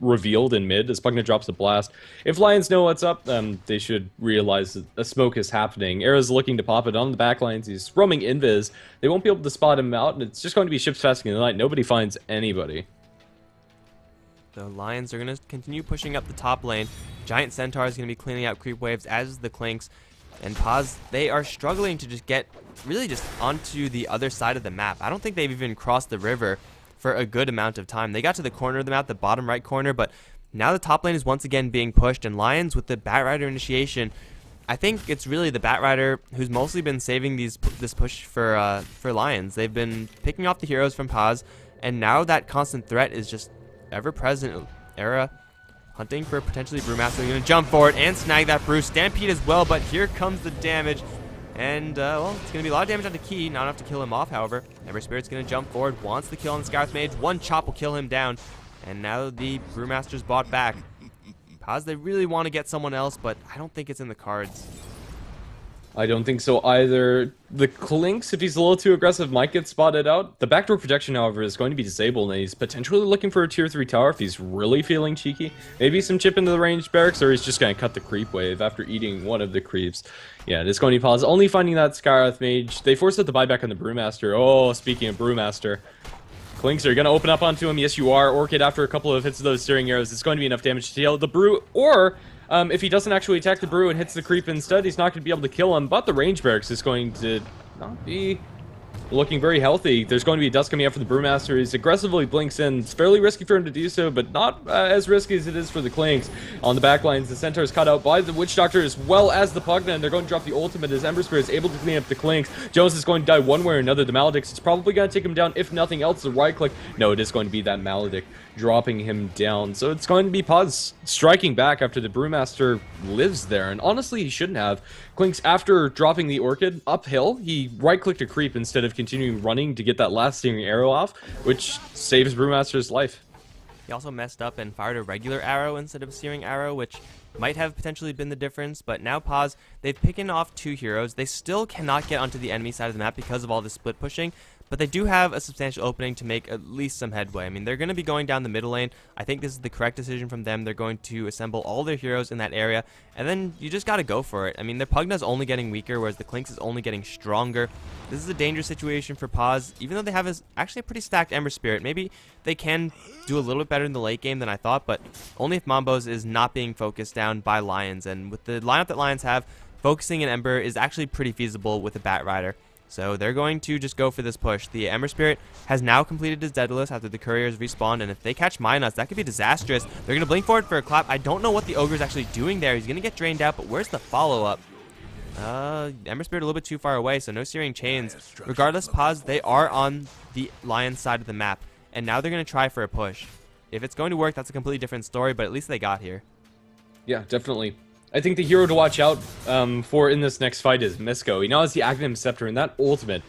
Speaker 1: revealed in mid as Pugna drops a blast. If Lions know what's up, they should realize that a smoke is happening. Era's looking to pop it on the back lines. He's roaming invis. They won't be able to spot him out, and it's just going to be ships passing in the night. Nobody finds anybody.
Speaker 2: The Lions are going to continue pushing up the top lane. Giant Centaur is going to be cleaning out creep waves, as is the Clinks. And Paz, they are struggling to just get really just onto the other side of the map. I don't think they've even crossed the river for a good amount of time. They got to the corner of the map, the bottom right corner, but now the top lane is once again being pushed, and Lions with the Batrider initiation, I think it's really the Batrider who's mostly been saving this push for Lions. They've been picking off the heroes from Paz, and now that constant threat is just ever present. Era hunting for potentially Brewmaster. They're going to jump forward and snag that Brew. Stampede as well, but here comes the damage. And, well, it's going to be a lot of damage onto Key. Not enough to kill him off, however. Ember Spirit's going to jump forward. Wants the kill on the Scout Mage. One chop will kill him down. And now the Brewmaster's bought back. Paz, they really want to get someone else, but I don't think it's in the cards.
Speaker 1: I don't think so either. The Clinks, if he's a little too aggressive, might get spotted out. The backdoor protection, however, is going to be disabled, and he's potentially looking for a tier 3 tower if he's really feeling cheeky. Maybe some chip into the ranged barracks, or he's just going to cut the creep wave after eating one of the creeps. Yeah, it is going to be Paz only finding that Skywrath Mage. They forced out the buyback on the Brewmaster. Oh, speaking of Brewmaster, Clinks are going to open up onto him. Yes, you are. Orchid, after a couple of hits of those steering arrows, it's going to be enough damage to deal the Brew, or if he doesn't actually attack the Brew and hits the creep instead, he's not going to be able to kill him, but the range barracks is going to not be looking very healthy. There's going to be a dust coming out for the Brewmaster. He aggressively blinks in. It's fairly risky for him to do so, but not as risky as it is for the Clinks. On the back lines, the Centaur is cut out by the Witch Doctor as well as the Pugna, and they're going to drop the ultimate as Ember Spirit is able to clean up the Clinks. Jones is going to die one way or another. The Maledicts is probably going to take him down, if nothing else. The right click. No, it is going to be that Maledict dropping him down. So it's going to be Paz striking back after the Brewmaster lives there, and honestly, he shouldn't have. Clinks, after dropping the Orchid uphill, he right-clicked a creep instead of continuing running to get that last steering arrow off, which saves Brewmaster's life.
Speaker 2: He also messed up and fired a regular arrow instead of a searing arrow, which might have potentially been the difference, but now Paz, they've picked off 2 heroes. They still cannot get onto the enemy side of the map because of all the split pushing, but they do have a substantial opening to make at least some headway. I mean, they're going to be going down the middle lane. I think this is the correct decision from them. They're going to assemble all their heroes in that area, and then you just got to go for it. I mean, their Pugna's only getting weaker, whereas the Clinks is only getting stronger. This is a dangerous situation for Paz, even though they have actually a pretty stacked Ember Spirit. Maybe they can do a little bit better in the late game than I thought, but only if Mambos is not being focused down by Lions. And with the lineup that Lions have, focusing an Ember is actually pretty feasible with a Batrider. So they're going to just go for this push. The Ember Spirit has now completed his Daedalus after the Couriers respawned, and if they catch Minos, that could be disastrous. They're going to blink forward for a clap. I don't know what the Ogre is actually doing there. He's going to get drained out, but where's the follow-up? Ember Spirit a little bit too far away, so no Searing Chains. Regardless, Paz, they are on the Lions side of the map, and now they're going to try for a push. If it's going to work, that's a completely different story, but at least they got here.
Speaker 1: Yeah, definitely. I think the hero to watch out for in this next fight is Misko. He now has the Aghanim Scepter, and that ultimate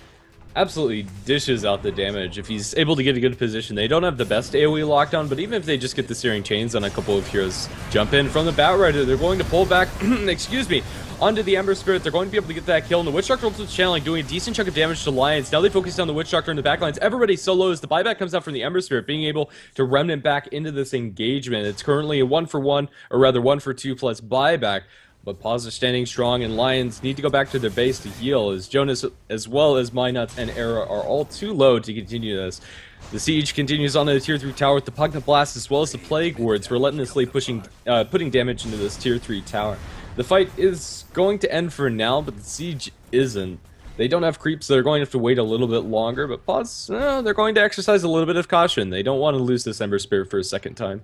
Speaker 1: absolutely dishes out the damage if he's able to get a good position. They don't have the best AoE lockdown, but even if they just get the Searing Chains on a couple of heroes jump in from the Batrider, they're going to pull back, excuse me, onto the Ember Spirit. They're going to be able to get that kill, and the Witch Doctor also channeling, doing a decent chunk of damage to Lions. Now they focus on the Witch Doctor in the backlines. Everybody solos. The buyback comes out from the Ember Spirit, being able to remnant back into this engagement. It's currently a 1-for-1, or rather 1-for-2 plus buyback. But Paz are standing strong, and Lions need to go back to their base to heal, as Jonas, as well as Minuts and Era, are all too low to continue this. The siege continues on the tier 3 tower with the Pugna Blast as well as the Plague Wards relentlessly putting damage into this tier 3 tower. The fight is going to end for now, but the siege isn't. They don't have creeps, so they're going to have to wait a little bit longer, but Paz, they're going to exercise a little bit of caution. They don't want to lose this Ember Spirit for a second time.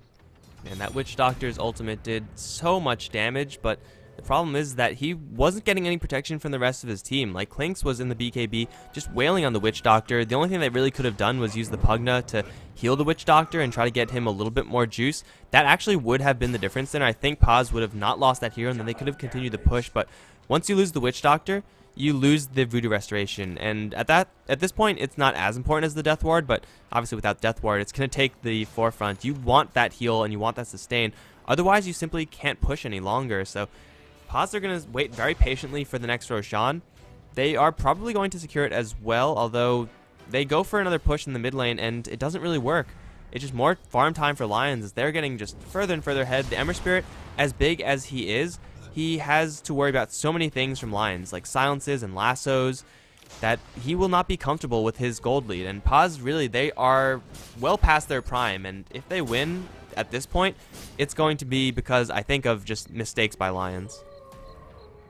Speaker 2: Man, that Witch Doctor's ultimate did so much damage, but the problem is that he wasn't getting any protection from the rest of his team. Like, Clinks was in the BKB just wailing on the Witch Doctor. The only thing they really could have done was use the Pugna to heal the Witch Doctor and try to get him a little bit more juice. That actually would have been the difference there. I think Paz would have not lost that hero, and then they could have continued the push. But once you lose the Witch Doctor, you lose the Voodoo Restoration. And at this point, it's not as important as the Death Ward, but obviously without Death Ward, it's going to take the forefront. You want that heal, and you want that sustain. Otherwise, you simply can't push any longer. So Paz are going to wait very patiently for the next Roshan. They are probably going to secure it as well, although they go for another push in the mid lane, and it doesn't really work. It's just more farm time for Lions as they're getting just further and further ahead. The Ember Spirit, as big as he is, he has to worry about so many things from Lions, like silences and lassos, that he will not be comfortable with his gold lead. And Paz, really, they are well past their prime, and if they win, at this point, it's going to be because I think of just mistakes by Lions.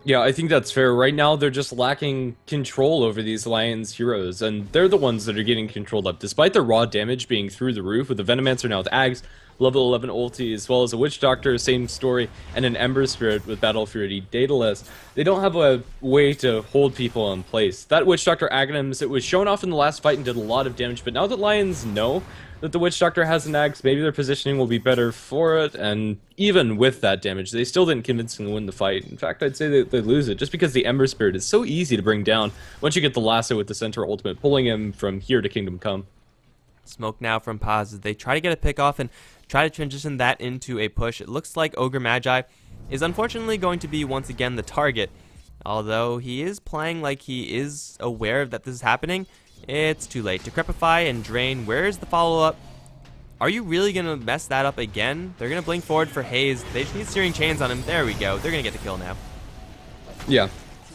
Speaker 1: Yeah, I think that's fair. Right now, they're just lacking control over these Lions heroes, and they're the ones that are getting controlled up. Despite their raw damage being through the roof, with the Venomancer now with Ags, level 11 ulti, as well as a Witch Doctor, same story, and an Ember Spirit with Battle Fury Daedalus, they don't have a way to hold people in place. That Witch Doctor Aghanims, it was shown off in the last fight and did a lot of damage, but now that Lions know that the Witch Doctor has an Axe, maybe their positioning will be better for it, and even with that damage, they still didn't convincingly win the fight. In fact, I'd say they lose it, just because the Ember Spirit is so easy to bring down once you get the lasso with the Centaur ultimate, pulling him from here to Kingdom Come.
Speaker 2: Smoke now from Paz as they try to get a pick off and try to transition that into a push. It looks like Ogre Magi is unfortunately going to be once again the target. Although he is playing like he is aware that this is happening, it's too late. Decrepify and Drain, where's the follow-up? Are you really going to mess that up again? They're going to blink forward for Haze. They just need Searing Chains on him. There we go. They're going to get the kill now.
Speaker 1: Yeah.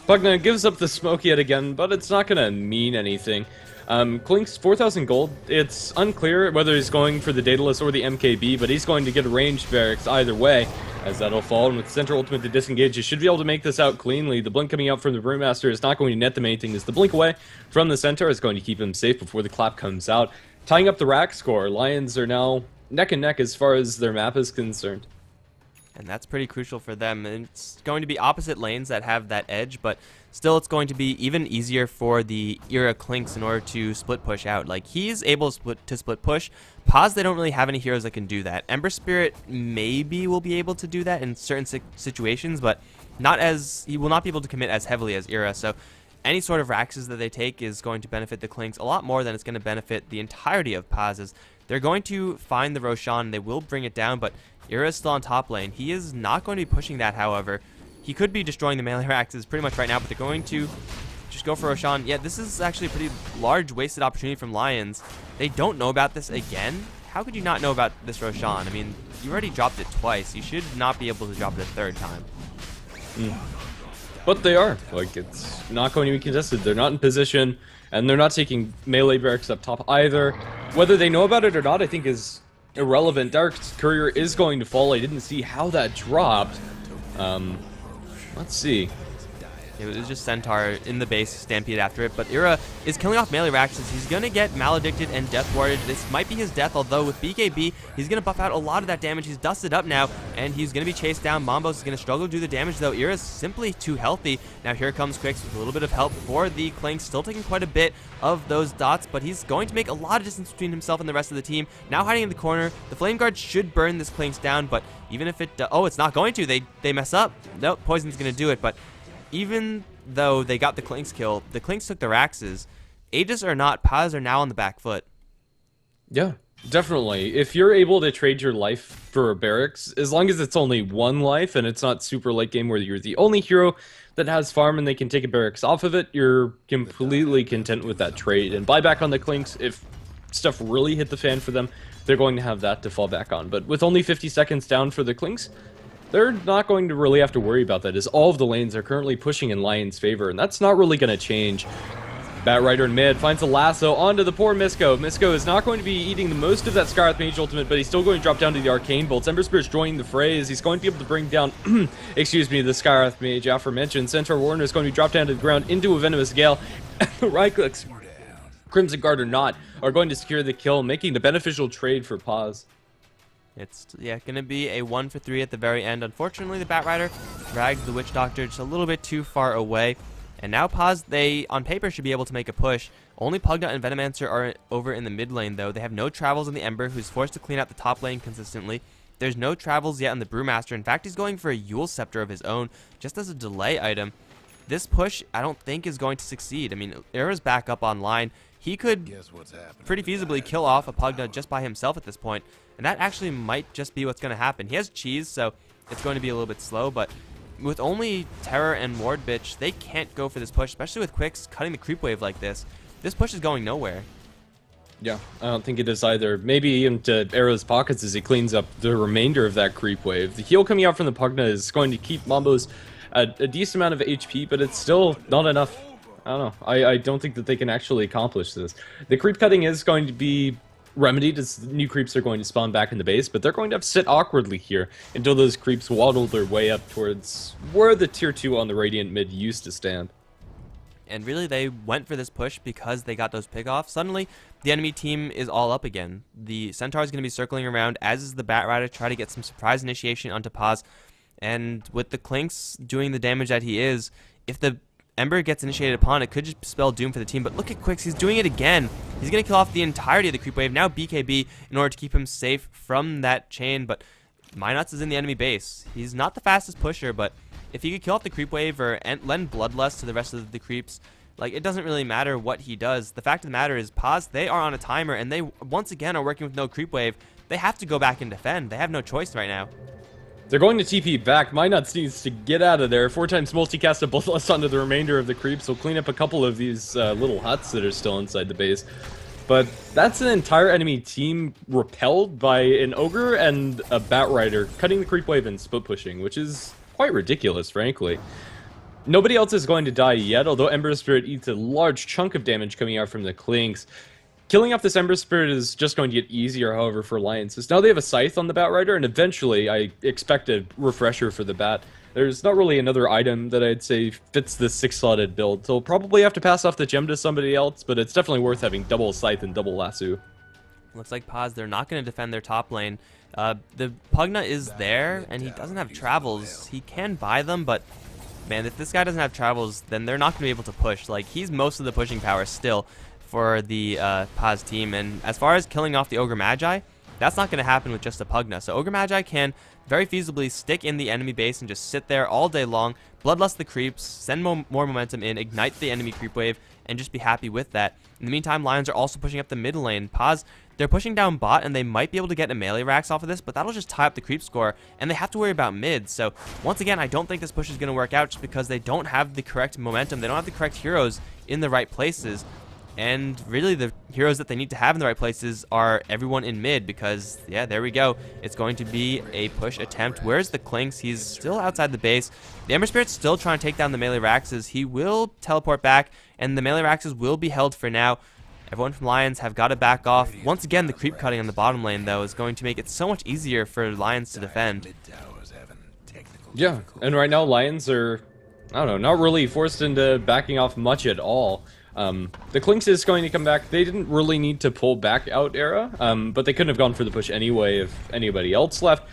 Speaker 1: Pugna gives up the smoke yet again, but it's not going to mean anything. Klink's 4,000 gold. It's unclear whether he's going for the Daedalus or the MKB, but he's going to get a ranged barracks either way, as that'll fall. And with Center Ultimate to disengage, you should be able to make this out cleanly. The blink coming out from the Brewmaster is not going to net them anything, as the blink away from the center is going to keep him safe before the clap comes out. Tying up the rack score, Lions are now neck and neck as far as their map is concerned.
Speaker 2: And that's pretty crucial for them. And it's going to be opposite lanes that have that edge, but still it's going to be even easier for the Era Klinks in order to split push out. Like, he's able to split push. Paz, they don't really have any heroes that can do that. Ember Spirit maybe will be able to do that in certain situations, but he will not be able to commit as heavily as Era. So any sort of Raxes that they take is going to benefit the Klinks a lot more than it's going to benefit the entirety of Paz's. They're going to find the Roshan. They will bring it down, but Era is still on top lane. He is not going to be pushing that, however. He could be destroying the melee Raxes pretty much right now, but they're going to just go for Roshan. Yeah, this is actually a pretty large wasted opportunity from Lions. They don't know about this again. How could you not know about this Roshan? I mean, you already dropped it twice. You should not be able to drop it a third time.
Speaker 1: But they are. Like, it's not going to be contested. They're not in position, and they're not taking melee barracks up top either. Whether they know about it or not, I think is irrelevant. Dark's Courier is going to fall. I didn't see how that dropped. Let's see.
Speaker 2: It was just Centaur in the base, Stampede after it, but Era is killing off melee Raxes. He's going to get Maledicted and Death Warded. This might be his death, although with BKB, he's going to buff out a lot of that damage. He's dusted up now, and he's going to be chased down. Mambos is going to struggle to do the damage, though. Era's simply too healthy. Now here comes Quicks with a little bit of help for the Klinks, still taking quite a bit of those dots, but he's going to make a lot of distance between himself and the rest of the team. Now hiding in the corner. The Flame Guard should burn this Klinks down, but even if it... oh, it's not going to. They mess up. Nope, Poison's going to do it, but even though they got the Klinks kill, the Klinks took the Raxes. Aegis or not, Paz are now on the back foot.
Speaker 1: Yeah, definitely. If you're able to trade your life for a barracks, as long as it's only one life and it's not super late game where you're the only hero that has farm and they can take a barracks off of it, you're completely content with that trade. And buyback on the Klinks, if stuff really hit the fan for them, they're going to have that to fall back on. But with only 50 seconds down for the Klinks, they're not going to really have to worry about that, as all of the lanes are currently pushing in Lion's favor, and that's not really going to change. Batrider in mid finds a lasso onto the poor Misko. Misko is not going to be eating the most of that Skywrath Mage ultimate, but he's still going to drop down to the Arcane Bolts. Ember Spirit's joining the fray as he's going to be able to bring down, excuse me, the Skywrath Mage aforementioned. Centaur Warner is going to be dropped down to the ground into a Venomous Gale. The right clicks, Crimson Guard or not, are going to secure the kill, making the beneficial trade for Paz.
Speaker 2: It's, yeah, going to be a 1 for 3 at the very end. Unfortunately, the Batrider drags the Witch Doctor just a little bit too far away. And now Paz, they, on paper, should be able to make a push. Only Pugna and Venomancer are over in the mid lane, though. They have no travels in the Ember, who's forced to clean out the top lane consistently. There's no travels yet on the Brewmaster. In fact, he's going for a Yule Scepter of his own, just as a delay item. This push, I don't think, is going to succeed. I mean, Era's back up online. He could pretty feasibly kill off a Pugna just by himself at this point. And that actually might just be what's going to happen. He has cheese, so it's going to be a little bit slow, but with only Terror and Ward Bitch, they can't go for this push, especially with Quicks cutting the creep wave like this. This push is going nowhere.
Speaker 1: Yeah, I don't think it is either. Maybe into Era's pockets as he cleans up the remainder of that creep wave. The heal coming out from the Pugna is going to keep Mambos a decent amount of HP, but it's still not enough. I don't know. I don't think that they can actually accomplish this. The creep cutting is going to be remedied as new creeps are going to spawn back in the base, but they're going to have to sit awkwardly here until those creeps waddle their way up towards where the tier 2 on the Radiant mid used to stand.
Speaker 2: And really, they went for this push because they got those pick-offs. Suddenly, the enemy team is all up again. The Centaur is going to be circling around, as is the Batrider, try to get some surprise initiation onto Paz. And with the Clinks doing the damage that he is, if the Ember gets initiated upon, it could just spell doom for the team. But look at Quicks, he's doing it again. He's going to kill off the entirety of the creep wave. Now BKB in order to keep him safe from that chain. But Minuts is in the enemy base. He's not the fastest pusher, but if he could kill off the creep wave or lend bloodlust to the rest of the creeps, like, it doesn't really matter what he does. The fact of the matter is, Paz, they are on a timer, and they once again are working with no creep wave. They have to go back and defend. They have no choice right now.
Speaker 1: They're going to TP back. Minuts needs to get out of there. 4 times multicast a bloodlust onto the remainder of the creeps. Will clean up a couple of these little huts that are still inside the base. But that's an entire enemy team repelled by an Ogre and a Batrider cutting the creep wave and split pushing, which is quite ridiculous, frankly. Nobody else is going to die yet, although Ember Spirit eats a large chunk of damage coming out from the Clinks. Killing off this Ember Spirit is just going to get easier, however, for Alliances. Now they have a Scythe on the Batrider, and eventually I expect a refresher for the Bat. There's not really another item that I'd say fits this 6-slotted build, so I'll probably have to pass off the gem to somebody else, but it's definitely worth having double Scythe and double Lasso.
Speaker 2: Looks like Paz, they're not going to defend their top lane. The Pugna is there, and he doesn't have travels. He can buy them, but man, if this guy doesn't have travels, then they're not going to be able to push. Like, he's most of the pushing power still for the Paz team. And as far as killing off the Ogre Magi, that's not going to happen with just a Pugna. So Ogre Magi can very feasibly stick in the enemy base and just sit there all day long, bloodlust the creeps, send more momentum in, ignite the enemy creep wave, and just be happy with that. In the meantime, Lions are also pushing up the mid lane. Paz, they're pushing down bot, and they might be able to get a melee racks off of this, but that'll just tie up the creep score, and they have to worry about mid. So once again, I don't think this push is going to work out just because they don't have the correct momentum. They don't have the correct heroes in the right places. And really, the heroes that they need to have in the right places are everyone in mid because, yeah, there we go. It's going to be a push attempt. Where's the Clinks? He's still outside the base. The Ember Spirit's still trying to take down the melee Raxes. He will teleport back, and the melee Raxes will be held for now. Everyone from Lions have got to back off. Once again, the creep cutting on the bottom lane, though, is going to make it so much easier for Lions to defend.
Speaker 1: Yeah, and right now Lions are, I don't know, not really forced into backing off much at all. The Clinks is going to come back. They didn't really need to pull back out Era, but they couldn't have gone for the push anyway if anybody else left.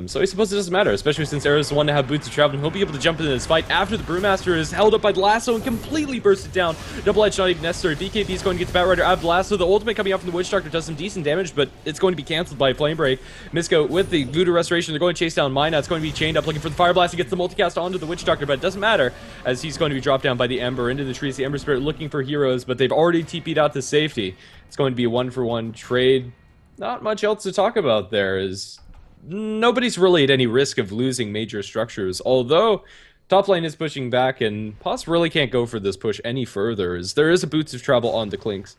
Speaker 1: So I suppose it doesn't matter, especially since Era's the one to have boots of travel, and he'll be able to jump into this fight after the Brewmaster is held up by the lasso and completely bursted down. Double edge not even necessary. BKB is going to get the Batrider out of the lasso. The ultimate coming out from the Witch Doctor does some decent damage, but it's going to be cancelled by Flame Break. Misko with the Voodoo Restoration, they're going to chase down Mina. It's going to be chained up looking for the Fire Blast. He gets the multicast onto the Witch Doctor, but it doesn't matter as he's going to be dropped down by the Ember into the trees. The Ember Spirit looking for heroes, but they've already TP'd out to safety. It's going to be a 1-for-1 trade. Not much else to talk about there, is nobody's really at any risk of losing major structures, although top lane is pushing back and Paz really can't go for this push any further as there is a boots of travel on the Clinks.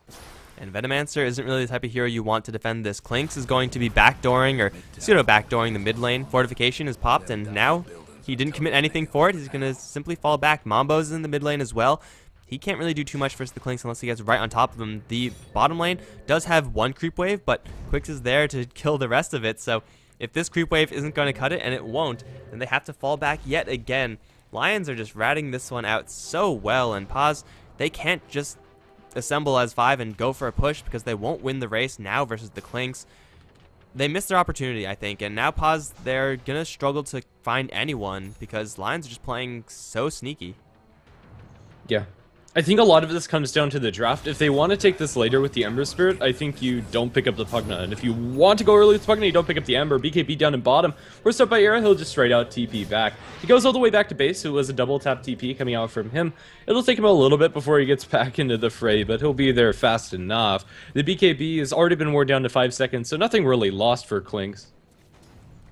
Speaker 2: And Venomancer isn't really the type of hero you want to defend this. Clinks is going to be backdooring or pseudo-backdooring the mid lane. Fortification is popped, and now he didn't commit anything for it. He's going to simply fall back. Mambo's in the mid lane as well. He can't really do too much versus the Clinks unless he gets right on top of him. The bottom lane does have one creep wave, but Quicks is there to kill the rest of it, so if this creep wave isn't going to cut it, and it won't, then they have to fall back yet again. Lions are just ratting this one out so well, and Paz, they can't just assemble as 5 and go for a push because they won't win the race now versus the Clinks. They missed their opportunity, I think, and now Paz, they're going to struggle to find anyone because Lions are just playing so sneaky.
Speaker 1: Yeah. I think a lot of this comes down to the draft. If they want to take this later with the Ember Spirit, I think you don't pick up the Pugna. And if you want to go early with Pugna, you don't pick up the Ember. BKB down in bottom. Forced up by Era, he'll just straight out TP back. He goes all the way back to base. It was a double tap TP coming out from him. It'll take him a little bit before he gets back into the fray, but he'll be there fast enough. The BKB has already been worn down to 5 seconds, so nothing really lost for Clinks.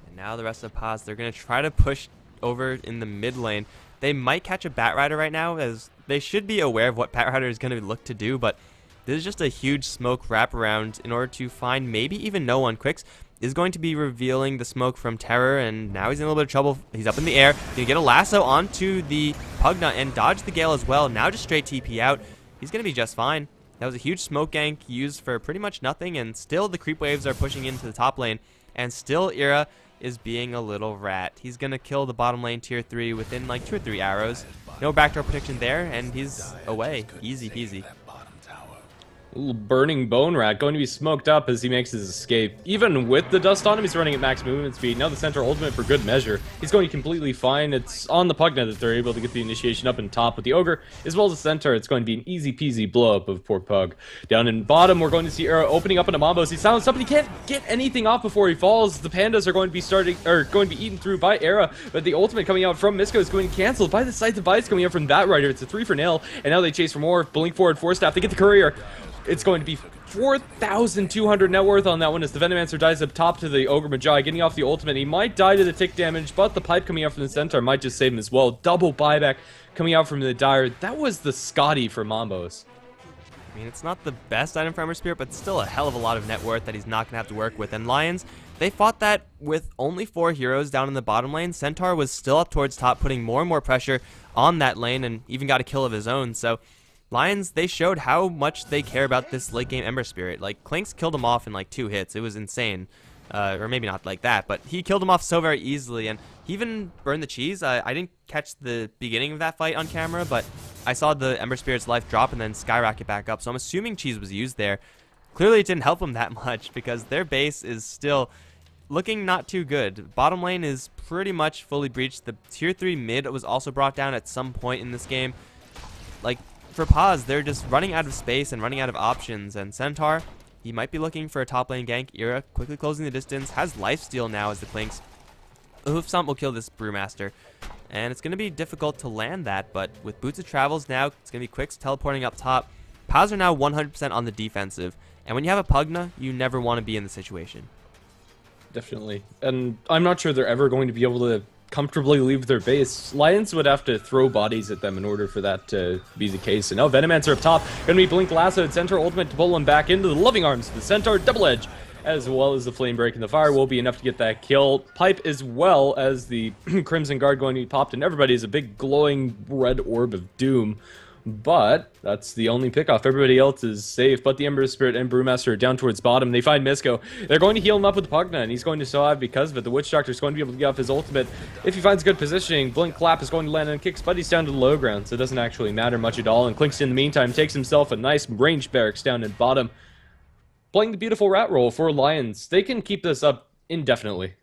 Speaker 2: And now the rest of Paz, they're going to try to push over in the mid lane. They might catch a Batrider right now, as they should be aware of what Batrider is going to look to do, but this is just a huge smoke wraparound in order to find maybe even no one. Quicks is going to be revealing the smoke from Terror, and now he's in a little bit of trouble. He's up in the air. He's going to get a lasso onto the Pugna and dodge the Gale as well. Now just straight TP out. He's going to be just fine. That was a huge smoke gank used for pretty much nothing, and still the creep waves are pushing into the top lane, and still Ira is being a little rat. He's going to kill the bottom lane tier 3 within like 2 or 3 arrows. No backdoor protection there, and he's away. Easy peasy.
Speaker 1: Little burning bone rat going to be smoked up as he makes his escape. Even with the dust on him, he's running at max movement speed. Now the center ultimate for good measure. He's going completely fine. It's on the Pugna that they're able to get the initiation up in top with the Ogre, as well as the center. It's going to be an easy peasy blow up of poor Pug. Down in bottom, we're going to see Era opening up into Mambos. He's silenced up, and he can't get anything off before he falls. The pandas are going to be eaten through by Era, but the ultimate coming out from Misko is going to cancel by the Scythe of Vice coming out from that rider. It's a 3 for nail, and now they chase for more. Blink forward, 4 staff. They get the courier. It's going to be 4,200 net worth on that one as the Venomancer dies up top to the Ogre Magi, getting off the ultimate. He might die to the tick damage, but the pipe coming out from the center might just save him as well. Double buyback coming out from the Dire. That was the Scotty for Mambos.
Speaker 2: I mean, it's not the best item for Ember Spirit, but still a hell of a lot of net worth that he's not going to have to work with. And Lions, they fought that with only 4 heroes down in the bottom lane. Centaur was still up towards top, putting more and more pressure on that lane, and even got a kill of his own. So Lions, they showed how much they care about this late game Ember Spirit. Like, Clinks killed him off in like 2 hits. It was insane. Or maybe not like that, but he killed him off so very easily, and he even burned the cheese. I didn't catch the beginning of that fight on camera, but I saw the Ember Spirit's life drop and then skyrocket back up, so I'm assuming cheese was used there. Clearly it didn't help him that much, because their base is still looking not too good. Bottom lane is pretty much fully breached. The tier 3 mid was also brought down at some point in this game. Like, for Paz, they're just running out of space and running out of options, and Centaur, he might be looking for a top lane gank. Ira quickly closing the distance, has lifesteal now as the Clinks. The Hoofstomp will kill this Brewmaster, and it's going to be difficult to land that, but with Boots of Travels now, it's going to be Quicks teleporting up top. Paz are now 100% on the defensive, and when you have a Pugna, you never want to be in the situation.
Speaker 1: Definitely. And I'm not sure they're ever going to be able to comfortably leave their base. Lions would have to throw bodies at them in order for that to be the case. And now Venomancer up top, going to be Blink lassoed, Centaur ultimate to pull him back into the loving arms of the Centaur, double edge, as well as the flame break and the fire will be enough to get that kill. Pipe as well as the Crimson Guard going to be popped, and everybody is a big glowing red orb of doom. But that's the only pickoff. Everybody else is safe, but the Ember Spirit and Brewmaster are down towards bottom. They find Misko. They're going to heal him up with the Pugna, and he's going to survive because of it. The Witch Doctor is going to be able to get off his ultimate. If he finds good positioning, Blink Clap is going to land and kicks Buddies down to the low ground, so it doesn't actually matter much at all. And Clinks, in the meantime, takes himself a nice range barracks down at bottom. Playing the beautiful rat roll for Lions. They can keep this up indefinitely.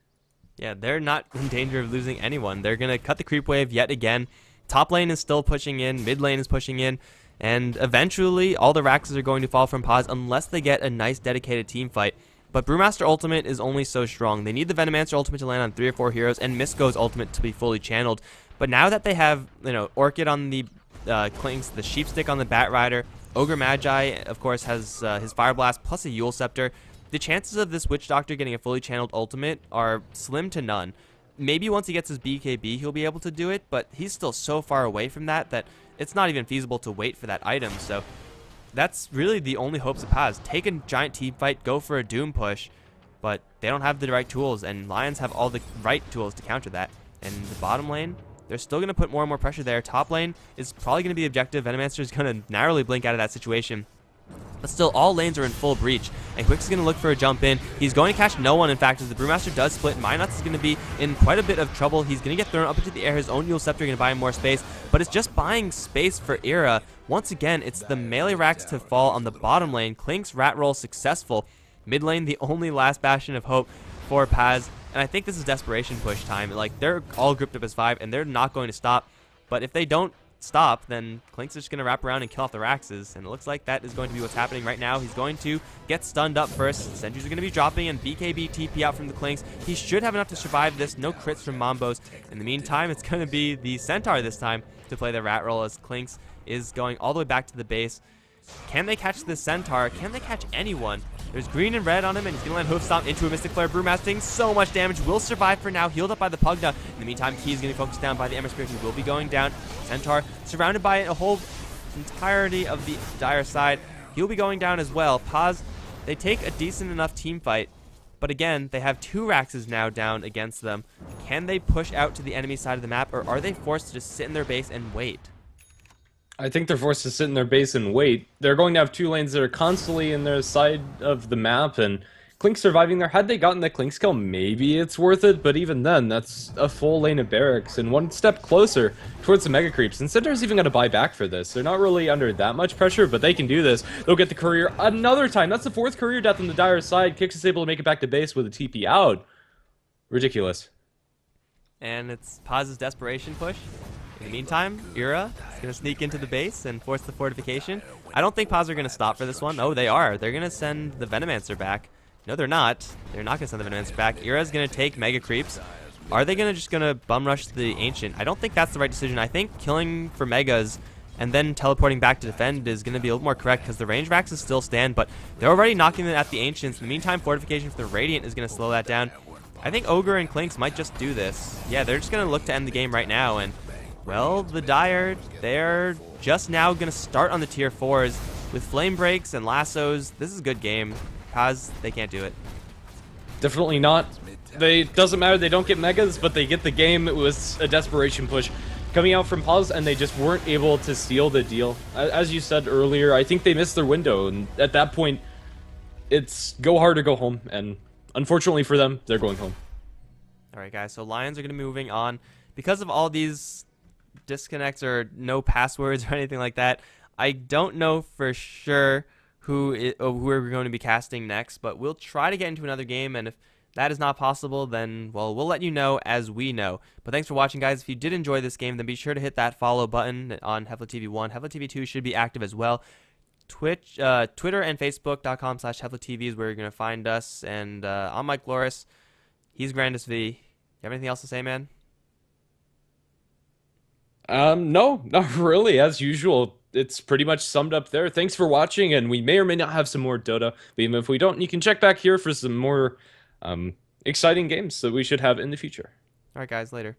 Speaker 2: Yeah, they're not in danger of losing anyone. They're going to cut the creep wave yet again. Top lane is still pushing in, mid lane is pushing in, and eventually all the Raxes are going to fall from Paz unless they get a nice dedicated team fight. But Brewmaster ultimate is only so strong. They need the Venomancer ultimate to land on 3 or 4 heroes and Misko's ultimate to be fully channeled. But now that they have, Orchid on the Clinks, the Sheepstick on the Bat Rider, Ogre Magi, of course, has his Fire Blast plus a Yule Scepter, the chances of this Witch Doctor getting a fully channeled ultimate are slim to none. Maybe once he gets his BKB, he'll be able to do it, but he's still so far away from that it's not even feasible to wait for that item. So that's really the only hopes of Paz. Take a giant team fight, go for a Doom push, but they don't have the right tools, and Lions have all the right tools to counter that. And the bottom lane, they're still going to put more and more pressure there. Top lane is probably going to be the objective. Venomancer is going to narrowly blink out of that situation. But still, all lanes are in full breach, and Quicks is going to look for a jump in. He's going to catch no one, in fact, as the Brewmaster does split. Minots is going to be in quite a bit of trouble. He's going to get thrown up into the air. His own Yule Scepter going to buy him more space, but it's just buying space for Ira. Once again, it's the melee racks to fall on the bottom lane. Clink's rat roll successful. Mid lane, the only last bastion of hope for Paz, and I think this is desperation push time. Like, they're all grouped up as 5, and they're not going to stop, but if they don't stop, then Clink's just going to wrap around and kill off the Raxes, and it looks like that is going to be what's happening right now. He's going to get stunned up first. Sentries are going to be dropping, and BKB TP out from the Clinks. He should have enough to survive this. No crits from Mambos. In the meantime, it's going to be the Centaur this time to play the rat roll, as Clinks is going all the way back to the base. Can they catch the Centaur? Can they catch anyone? There's green and red on him, and he's going to land Hoofstomp into a Mystic Flare. Brewmaster taking so much damage. Will survive for now. Healed up by the Pugna. In the meantime, Key's going to focus down by the Ember Spirit, who will be going down. Centaur surrounded by a whole entirety of the Dire side. He'll be going down as well. Paz, they take a decent enough team fight, but again, they have 2 Raxes now down against them. Can they push out to the enemy side of the map, or are they forced to just sit in their base and wait?
Speaker 1: I think they're forced to sit in their base and wait. They're going to have two lanes that are constantly in their side of the map, and Klink surviving there. Had they gotten the Klink skill, maybe it's worth it, but even then, that's a full lane of barracks and one step closer towards the mega creeps. And Cinder's even going to buy back for this. They're not really under that much pressure, but they can do this. They'll get the courier another time. That's the fourth courier death on the Dire side. Kix is able to make it back to base with a TP out. Ridiculous.
Speaker 2: And it's Paz's desperation push. In the meantime, Ira is going to sneak into the base and force the fortification. I don't think Paz are going to stop for this one. Oh, they are. They're going to send the Venomancer back. No, they're not. They're not going to send the Venomancer back. Ira's going to take Mega Creeps. Are they just going to bum rush the Ancient? I don't think that's the right decision. I think killing for Megas and then teleporting back to defend is going to be a little more correct because the range maxes still stand, but they're already knocking them at the Ancients. In the meantime, fortification for the Radiant is going to slow that down. I think Ogre and Klinks might just do this. Yeah, they're just going to look to end the game right now, and well, the Dire, they're just now going to start on the tier 4s with flame breaks and lassos. This is a good game. Paz, they can't do it.
Speaker 1: Definitely not. Doesn't matter, they don't get megas, but they get the game. It was a desperation push coming out from Paz, and they just weren't able to seal the deal. As you said earlier, I think they missed their window, and at that point, it's go hard or go home, and unfortunately for them, they're going home.
Speaker 2: All right, guys, so Lions are going to be moving on. Because of all these disconnects or no passwords or anything like that, I don't know for sure who we're going to be casting next, but we'll try to get into another game, and if that is not possible, then, well, we'll let you know as we know. But thanks for watching, guys. If you did enjoy this game, then be sure to hit that follow button on HeflaTV 1. HeflaTV 2 should be active as well. Twitch, Twitter, and Facebook.com/HeflaTV is where you're going to find us, and I'm Mike Loris. He's Grandis V. You have anything else to say, man?
Speaker 1: No, not really. As usual, it's pretty much summed up there. Thanks for watching, and we may or may not have some more Dota. But even if we don't, you can check back here for some more exciting games that we should have in the future.
Speaker 2: All right, guys, later.